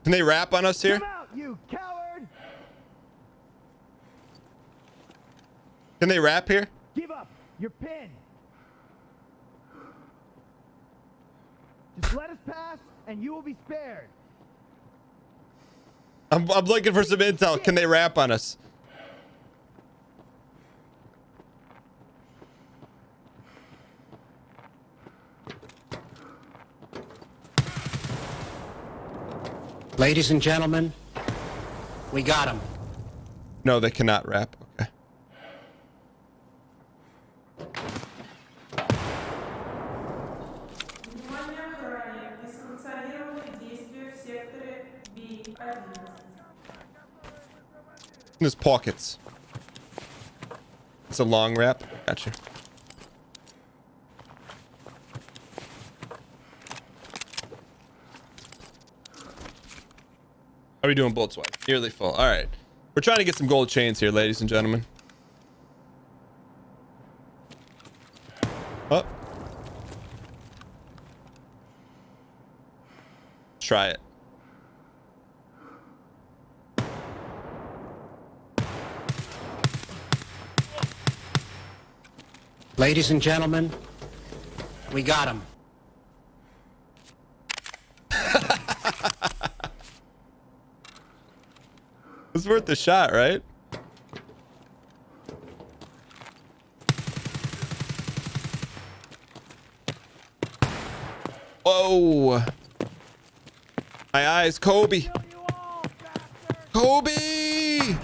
Can they rap on us here? Come out, you coward! Can they rap here? Give up. You're pinned. Just let us pass, and you will be spared. I'm looking for some intel. Can they rap on us? Ladies and gentlemen, we got him. No, they cannot rap. Okay. There's pockets. It's a long rap. Gotcha. How are we doing bullets wise? Nearly full. All right. We're trying to get some gold chains here, ladies and gentlemen. Oh. Try it. Ladies and gentlemen, we got him. It's worth the shot, right? Whoa. My eyes, Kobe. Kill you all, bastard! Kobe!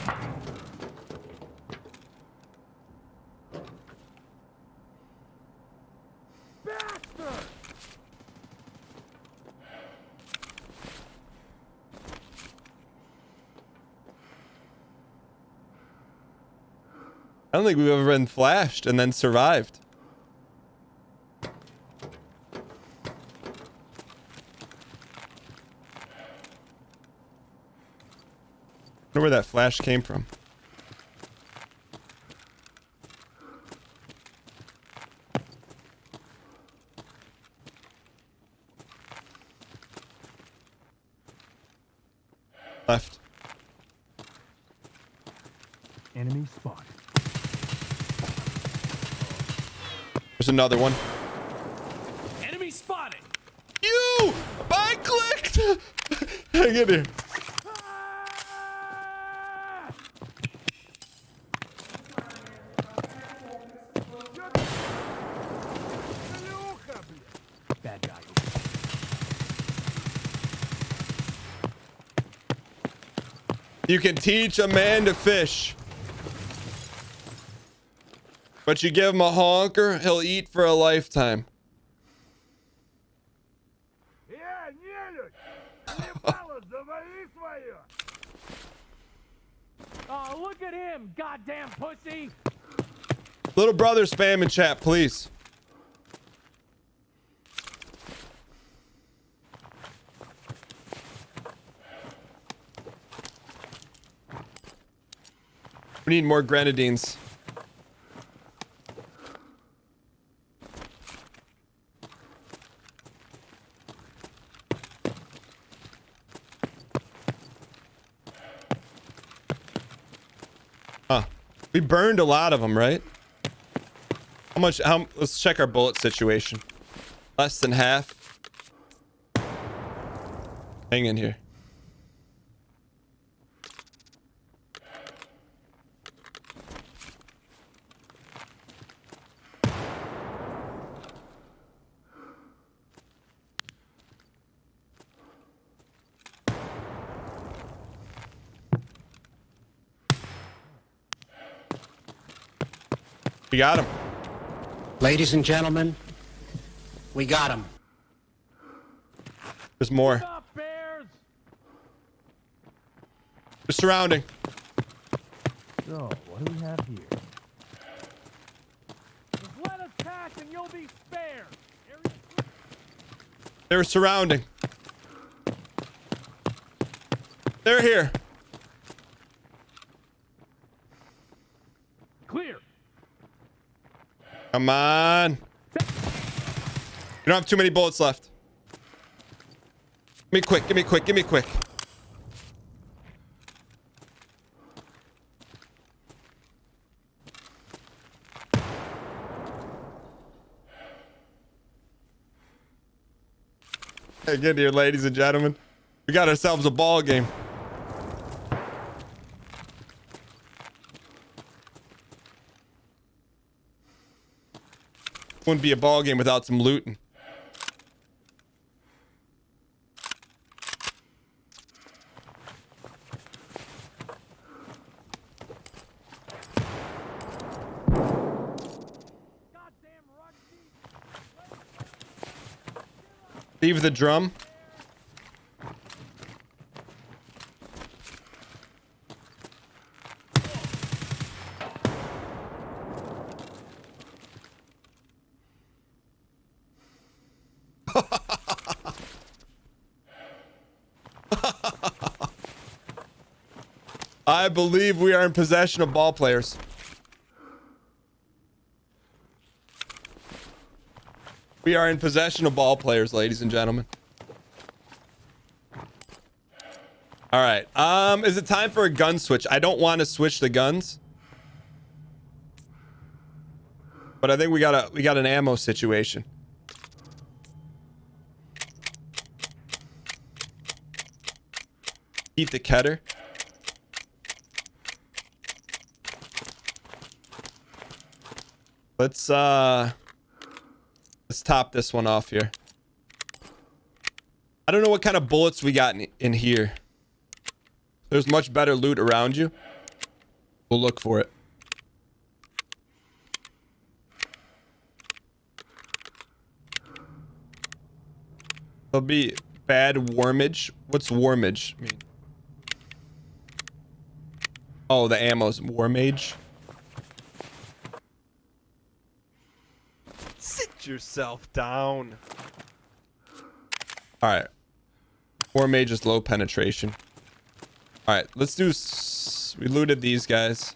Bastard! I don't think we've ever been flashed and then survived. I wonder where that flash came from. Left. Enemy spotted. There's another one. Enemy spotted! You! I clicked! Hang in here. Bad guy. You can teach a man to fish. But you give him a honker, he'll eat for a lifetime. Oh, look at him, goddamn pussy! Little brother spam in chat, please. We need more grenadines. Huh. We burned a lot of them, right? How much? Let's check our bullet situation. Less than half. Hang in here. We got him. Ladies and gentlemen, we got him. There's more. What's up, bears? They're surrounding. So, what do we have here? Just let us pass and you'll be spared. Area They're surrounding. They're here. clear. Come on. You don't have too many bullets left. Give me quick, give me quick, give me quick. Hey, get here, ladies and gentlemen. We got ourselves a ball game. Wouldn't be a ball game without some looting. Leave the drum. I believe we are in possession of ball players. We are in possession of ball players, ladies and gentlemen. All right. Is it time for a gun switch? I don't want to switch the guns. But I think we got an ammo situation. Eat the Keter. Let's top this one off here. I don't know what kind of bullets we got in here. There's much better loot around you. We'll look for it. There'll be bad warmage. What's warmage mean? Oh, the ammo's warmage. Sit yourself down. All right. Warmage is low penetration. All right, let's do. We looted these guys.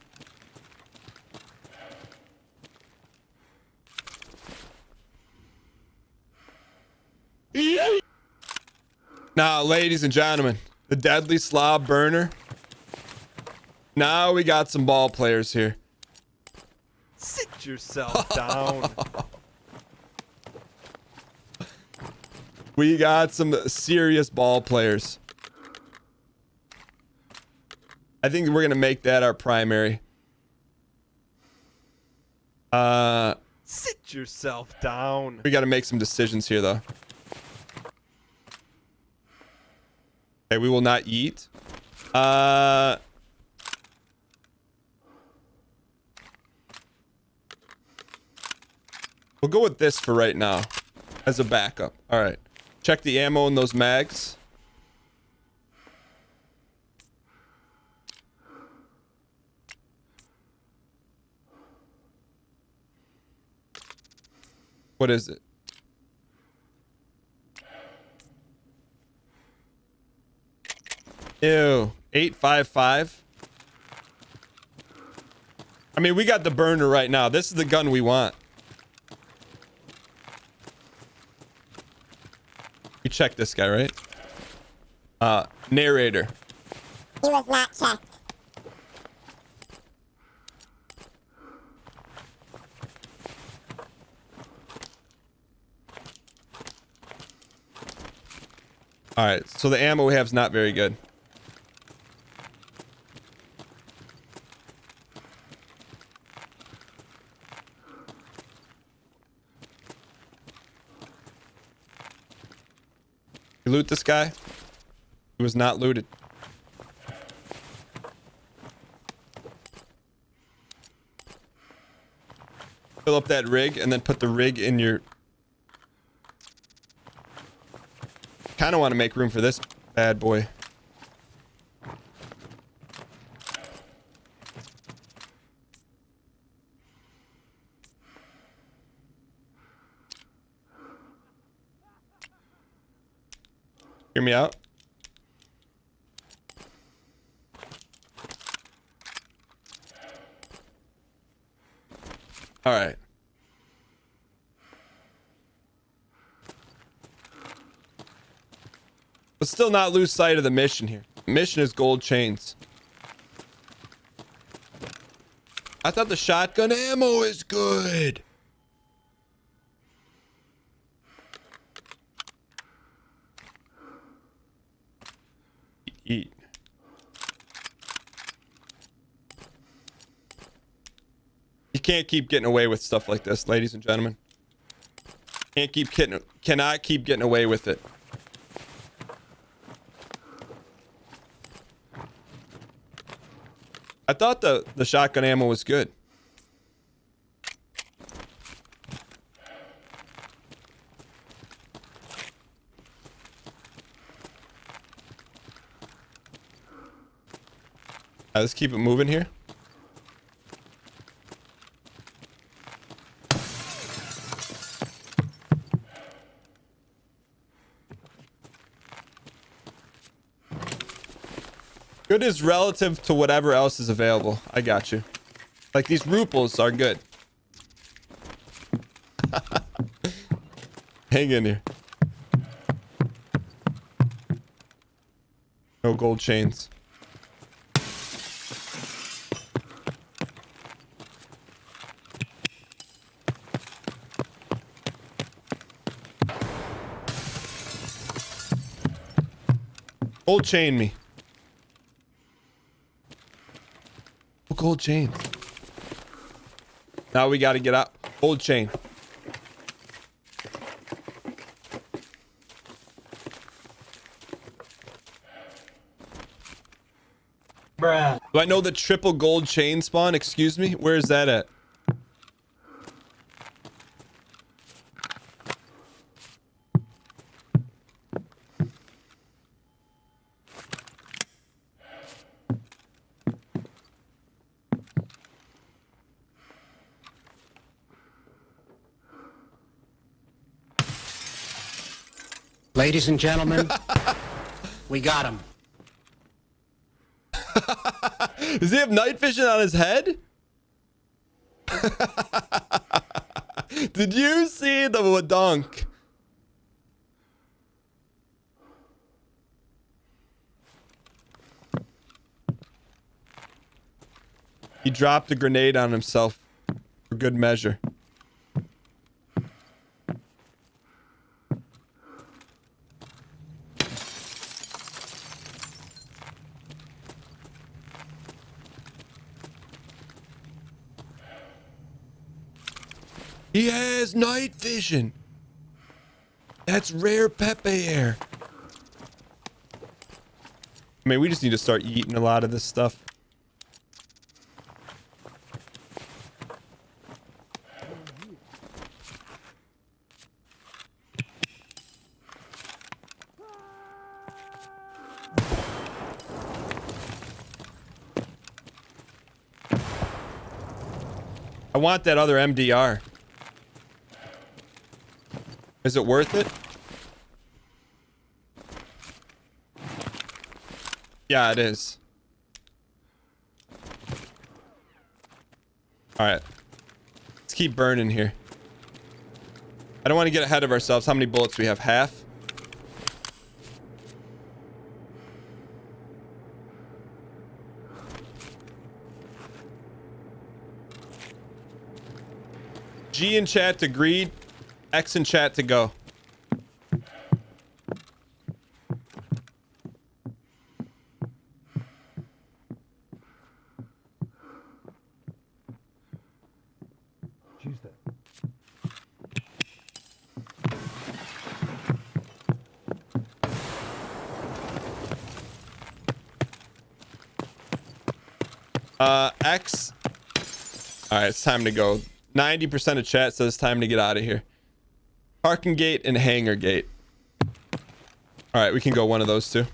Now, ladies and gentlemen, the deadly slob burner. Now we got some ball players here. Sit yourself down. We got some serious ball players. I think we're gonna make that our primary. Sit yourself down. We gotta make some decisions here, though. Okay, we will not eat. We'll go with this for right now as a backup. All right. Check the ammo in those mags. What is it? Ew. 855. I mean, we got the burner right now. This is the gun we want. We checked this guy, right? Narrator. He was not checked. All right, so the ammo we have is not very good. You loot this guy? He was not looted. Fill up that rig and then put the rig in your... Kind of want to make room for this bad boy. Hear me out. All right. But still not lose sight of the mission here. The mission is gold chains. I thought the shotgun ammo is good. Eat. You can't keep getting away with stuff like this, ladies and gentlemen. Cannot keep getting away with it. I thought the shotgun ammo was good. Let's keep it moving here. Good is relative to whatever else is available. I got you. Like these ruples are good. Hang in here. No gold chains. Gold chain me. Gold chains. Now we got to get out. Gold chain. Bruh. Do I know the triple gold chain spawn? Excuse me? Where is that at? Ladies and gentlemen, we got him. Does he have night vision on his head? Did you see the wadonk? He dropped a grenade on himself for good measure. He has night vision. That's rare Pepe air. I mean, we just need to start eating a lot of this stuff. I want that other MDR. Is it worth it? Yeah, it is. All right. Let's keep burning here. I don't want to get ahead of ourselves. How many bullets we have? Half? G in chat agreed. X in chat to go. Tuesday. X. All right, it's time to go. 90% of chat says time to get out of here. Parking gate and hangar gate. All right, we can go one of those two.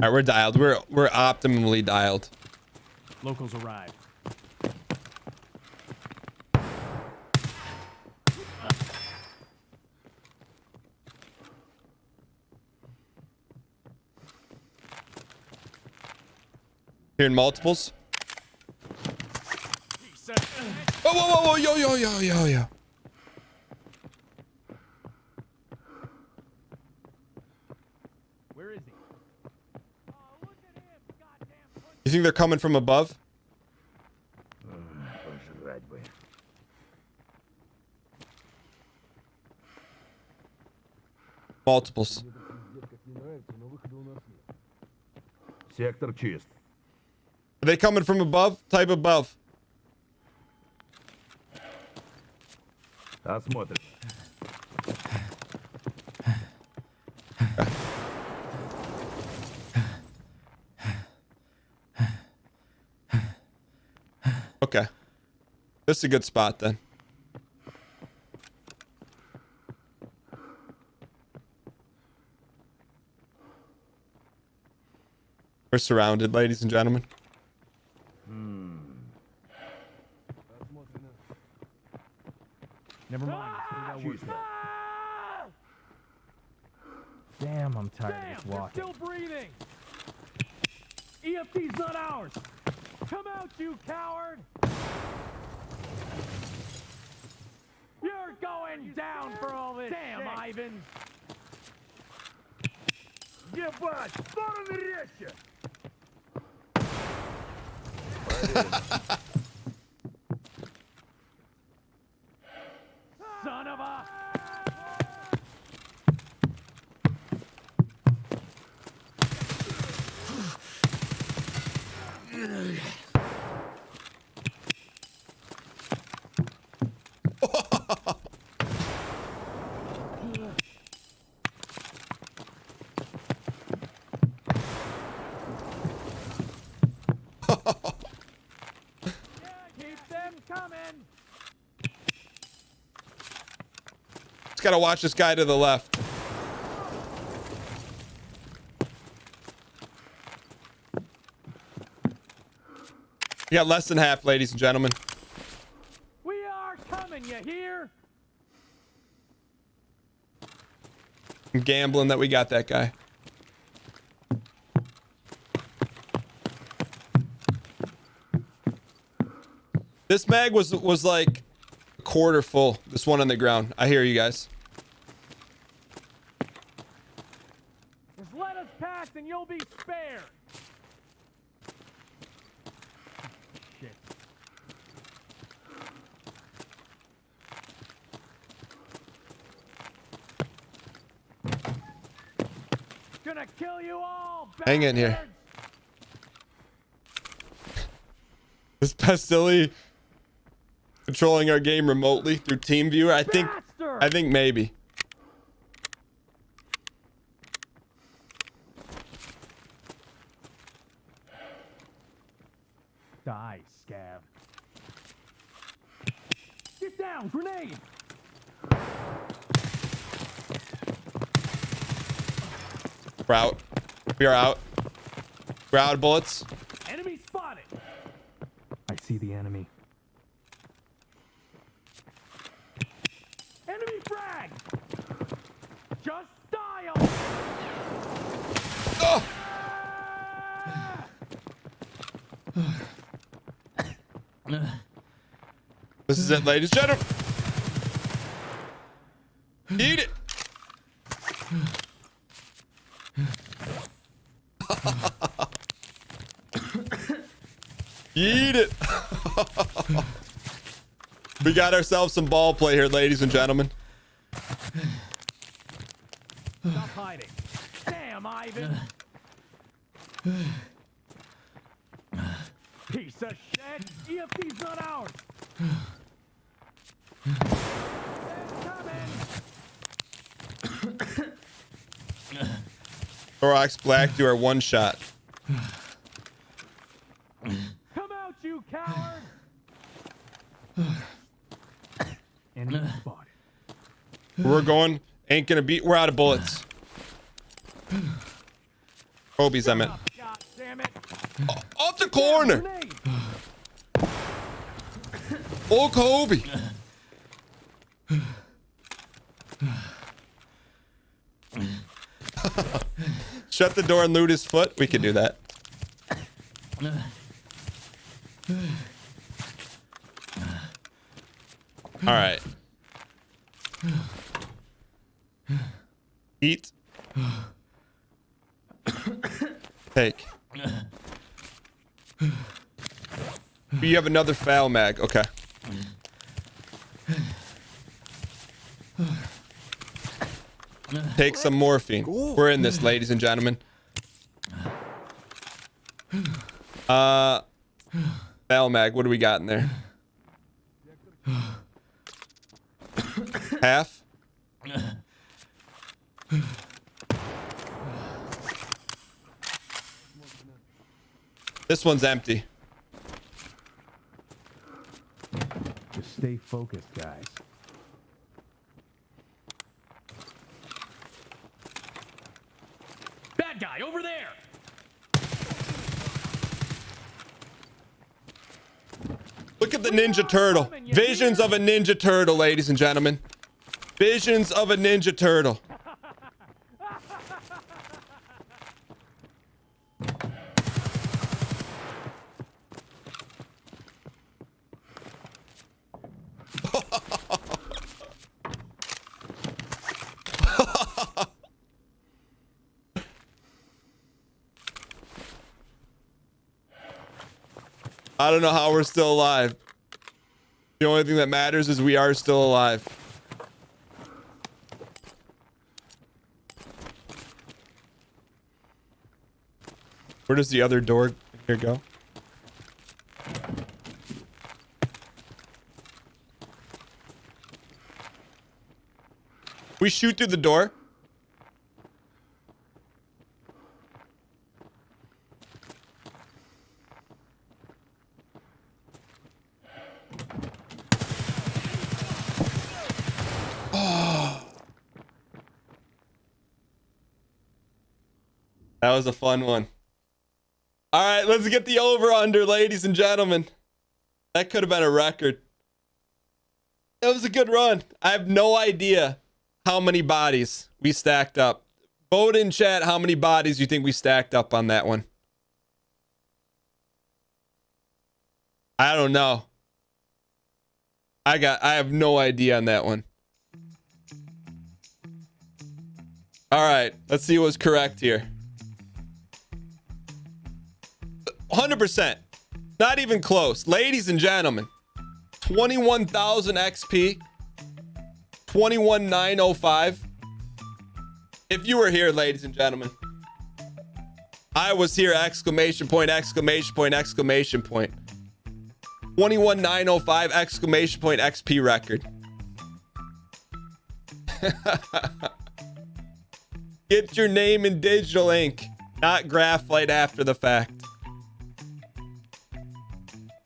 All right, we're dialed. We're optimally dialed. Locals arrived. Hearing multiples. Whoa, whoa, whoa, whoa, yo, yo, yo, yo, yo. Where is he? You think they're coming from above? Multiples. Сектор чист. Are they coming from above? Type above. Осмотрим. Okay. This is a good spot then. We're surrounded, ladies and gentlemen. Never mind. Damn, I'm tired of this You're walking. still breathing. EFT's not ours. Come out, you coward. You're going down for all this. Damn, shit. Ivan. Ебать, стороны резче. Keep them coming. Just gotta watch this guy to the left. We got less than half, ladies and gentlemen. We are coming, you hear? I'm gambling that we got that guy. This mag was like a quarter full. This one on the ground. I hear you guys. Just let us pass and you'll be spared. Shit. Gonna kill you all. Hang in here. bastards! Is Pastilli controlling our game remotely through TeamViewer? I think maybe. Die, scab. Get down, grenade! We're out. We are out. We're out of bullets. Enemy spotted! I see the enemy. Enemy frag! Just style! Oh! This is it, ladies and gentlemen. Eat it. Eat it. We got ourselves some ball play here, ladies and gentlemen. Stop hiding. Damn, Ivan! Piece of shit! EFT's not ours! They're coming! Thorax Black do our one shot. Come out, you coward! Enemy spotted. We're going. Ain't gonna beat. We're out of bullets. Kobe's, I meant. God damn it! Off the corner. Grenade! Oh, Kobe. Shut the door and loot his foot. We could do that. All right. Eat. Take. You have another foul mag. Okay. Take some morphine. We're in this, ladies and gentlemen. Foul mag. What do we got in there? Half. This one's empty. Just stay focused, guys. Bad guy, over there! Look at the Ninja Turtle. Visions of a Ninja Turtle, ladies and gentlemen. Visions of a Ninja Turtle. I don't know how we're still alive. The only thing that matters is we are still alive. Where does the other door here go? We shoot through the door. Oh. That was a fun one. All right, let's get the over under, ladies and gentlemen. That could have been a record. That was a good run. I have no idea how many bodies we stacked up. Vote in chat how many bodies you think we stacked up on that one. I don't know. I have no idea on that one. All right, let's see what's correct here. 100%. Not even close. Ladies and gentlemen, 21,000 XP. 21,905. If you were here, ladies and gentlemen. I was here, exclamation point, exclamation point, exclamation point. 21,905, exclamation point, XP record. Get your name in digital ink, not graphite after the fact.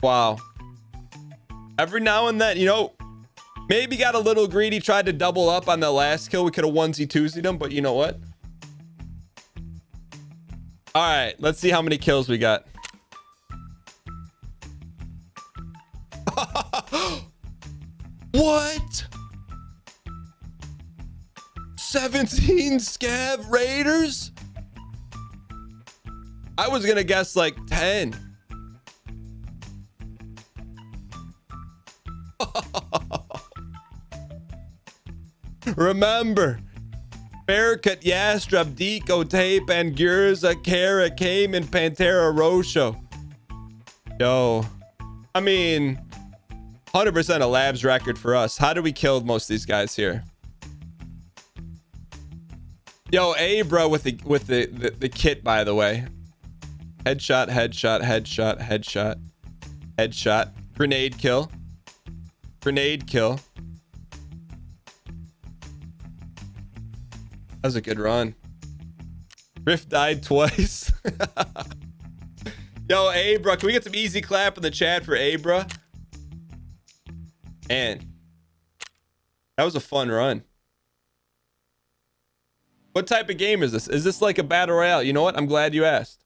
Wow. Every now and then, you know, maybe got a little greedy, tried to double up on the last kill. We could have onesie-twosied him, but you know what? All right, let's see how many kills we got. What? 17 scav raiders? I was gonna guess like 10. Remember, Bearcat, Yastreb, Deco, Tape, and Gurza, Kara, Cayman, Pantera, Rosho. Yo, I mean, 100% a labs record for us. How did we kill most of these guys here? Yo, Abra with the kit, by the way. Headshot, headshot, headshot, headshot, headshot. Grenade kill. Grenade kill. That was a good run. Rift died twice. Yo, Abra, can we get some easy clap in the chat for Abra? Man, that was a fun run. What type of game is this? Is this like a battle royale? You know what? I'm glad you asked.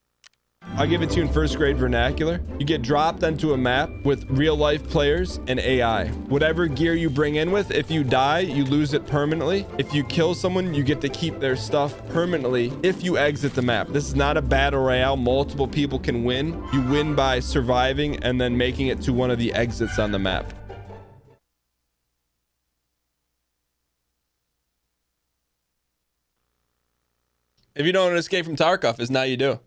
I'll give it to you in first grade vernacular. You get dropped onto a map with real life players and AI. Whatever gear you bring in with, if you die, you lose it permanently. If you kill someone, you get to keep their stuff permanently if you exit the map. This is not a battle royale. Multiple people can win. You win by surviving and then making it to one of the exits on the map. If you don't know what Escape from Tarkov is, now you do.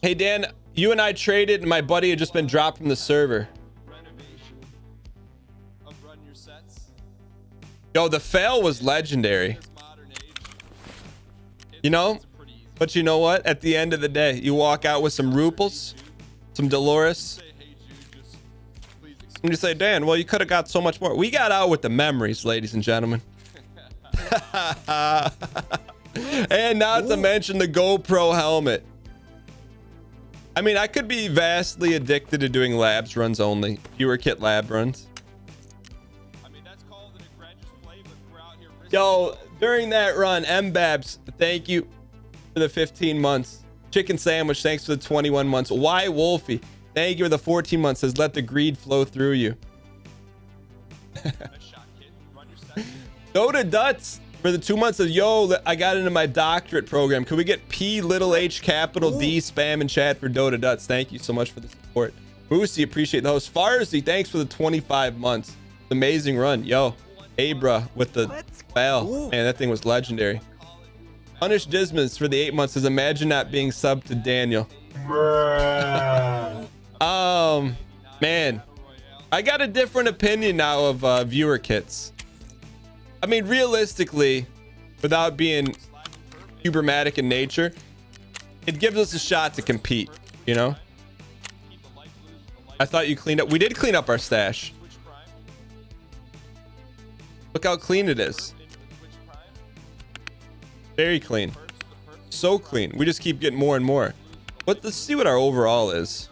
Hey Dan, you and I traded and my buddy had just been dropped from the server. Yo, the fail was legendary. You know? But you know what? At the end of the day, you walk out with some Ruples, some Dolores. And you say, Dan, well, you could have got so much more. We got out with the memories, ladies and gentlemen. And not to mention the GoPro helmet. I mean, I could be vastly addicted to doing labs runs only. Fewer kit lab runs. I mean, that's called an egregious play, but we're out here. Yo, during that run, M-Babs, thank you for the 15 months. Chicken Sandwich, thanks for the 21 months. Why Wolfie, thank you for the 14 months. Says, let the greed flow through you. Dota Duts for the 2 months of, yo, I got into my doctorate program. Can we get P little H capital D spam in chat for Dota Duts? Thank you so much for the support. Boosie, appreciate the host. Farzy, thanks for the 25 months. Amazing run. Yo, Abra with the fail. Man, that thing was legendary. Punish Dismas for the 8 months. Says, imagine not being subbed to Daniel. Man, I got a different opinion now of viewer kits. I mean, realistically, without being ubermatic in nature, it gives us a shot to compete, you know? I thought you cleaned up. We did clean up our stash. Look how clean it is. Very clean. So clean. We just keep getting more and more. But let's see what our overall is.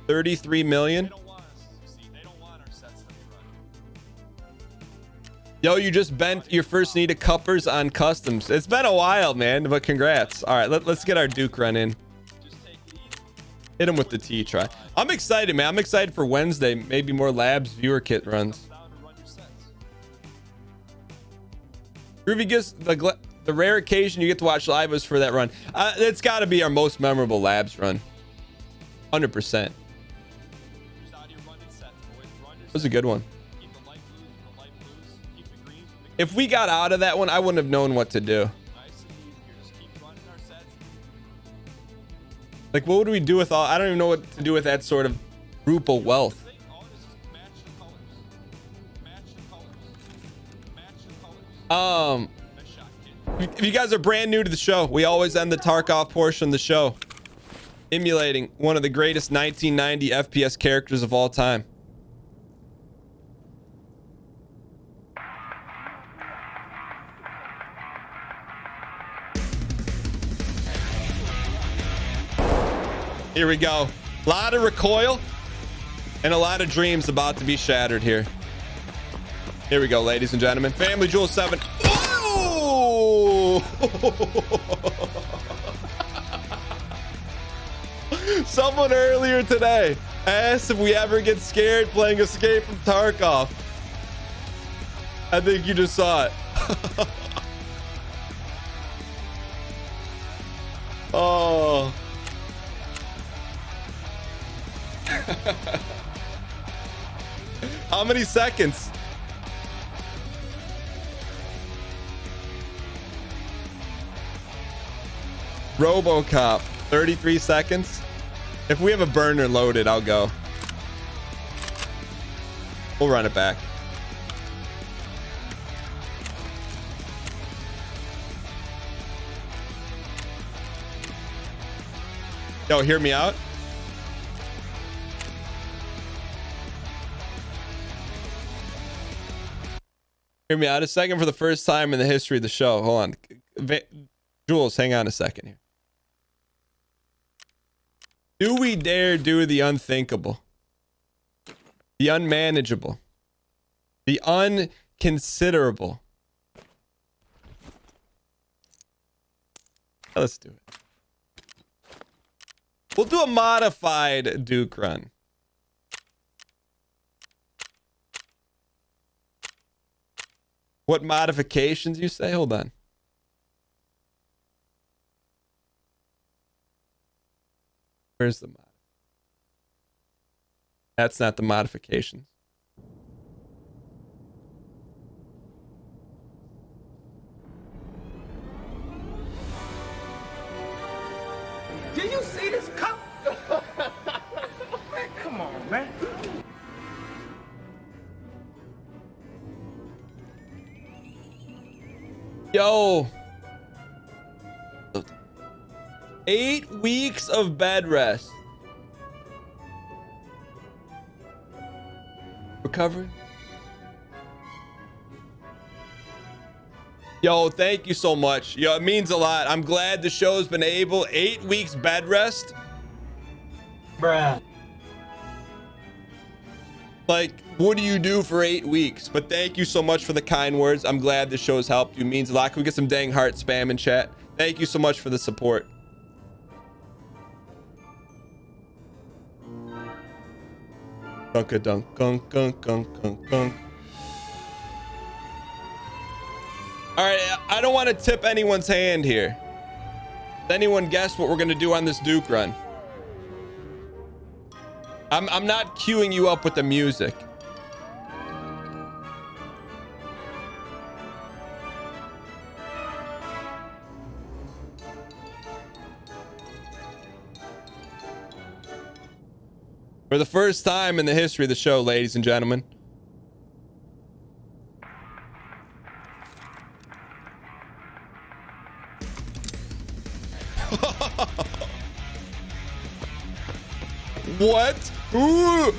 33 million. Yo, you just bent your first knee to cuppers on customs. It's been a while, man, but congrats. All right, let's get our Duke run in. Hit him with the T try. I'm excited, man. I'm excited for Wednesday. Maybe more labs viewer kit runs. Groovy gets the rare occasion you get to watch live was for that run. It's got to be our most memorable labs run. 100%. It was a good one. If we got out of that one, I wouldn't have known what to do. Like, what would we do with all? I don't even know what to do with that sort of group of wealth. If you guys are brand new to the show, we always end the Tarkov portion of the show emulating one of the greatest 1990 FPS characters of all time. Here we go. A lot of recoil and a lot of dreams about to be shattered here. Here we go, ladies and gentlemen. Family Jewel 7. Oh! Someone earlier today asked if we ever get scared playing Escape from Tarkov. I think you just saw it. Oh. How many seconds? RoboCop, 33 seconds. If we have a burner loaded, I'll go. We'll run it back. Yo, hear me out. Hear me out a second. For the first time in the history of the show. Hold on. Jules, hang on a second here. Do we dare do the unthinkable? The unmanageable? The unconsiderable? Let's do it. We'll do a modified Duke run. What modifications you say? Hold on. Where's the mod? That's not the modifications. Do you see this cup? Come on, man. Yo. 8 weeks of bed rest. Recovering. Yo, thank you so much. Yo, it means a lot. I'm glad the show's been able. 8 weeks bed rest. Bruh. Like, what do you do for 8 weeks? But thank you so much for the kind words. I'm glad the show's helped you. It means a lot. Can we get some dang heart spam in chat? Thank you so much for the support. Dunk gunk gunk gunk gunk gunk. All right, I don't want to tip anyone's hand here. Does anyone guess what we're gonna do on this Duke run? I'm not queuing you up with the music. For the first time in the history of the show, ladies and gentlemen. What? Who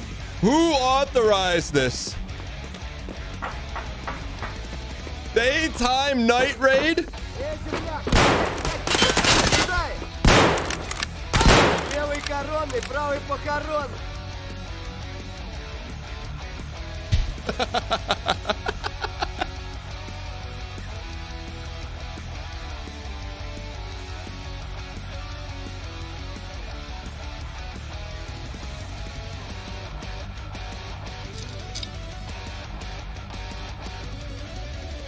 authorized this? Daytime night raid? Левый коронный, правый похоронный.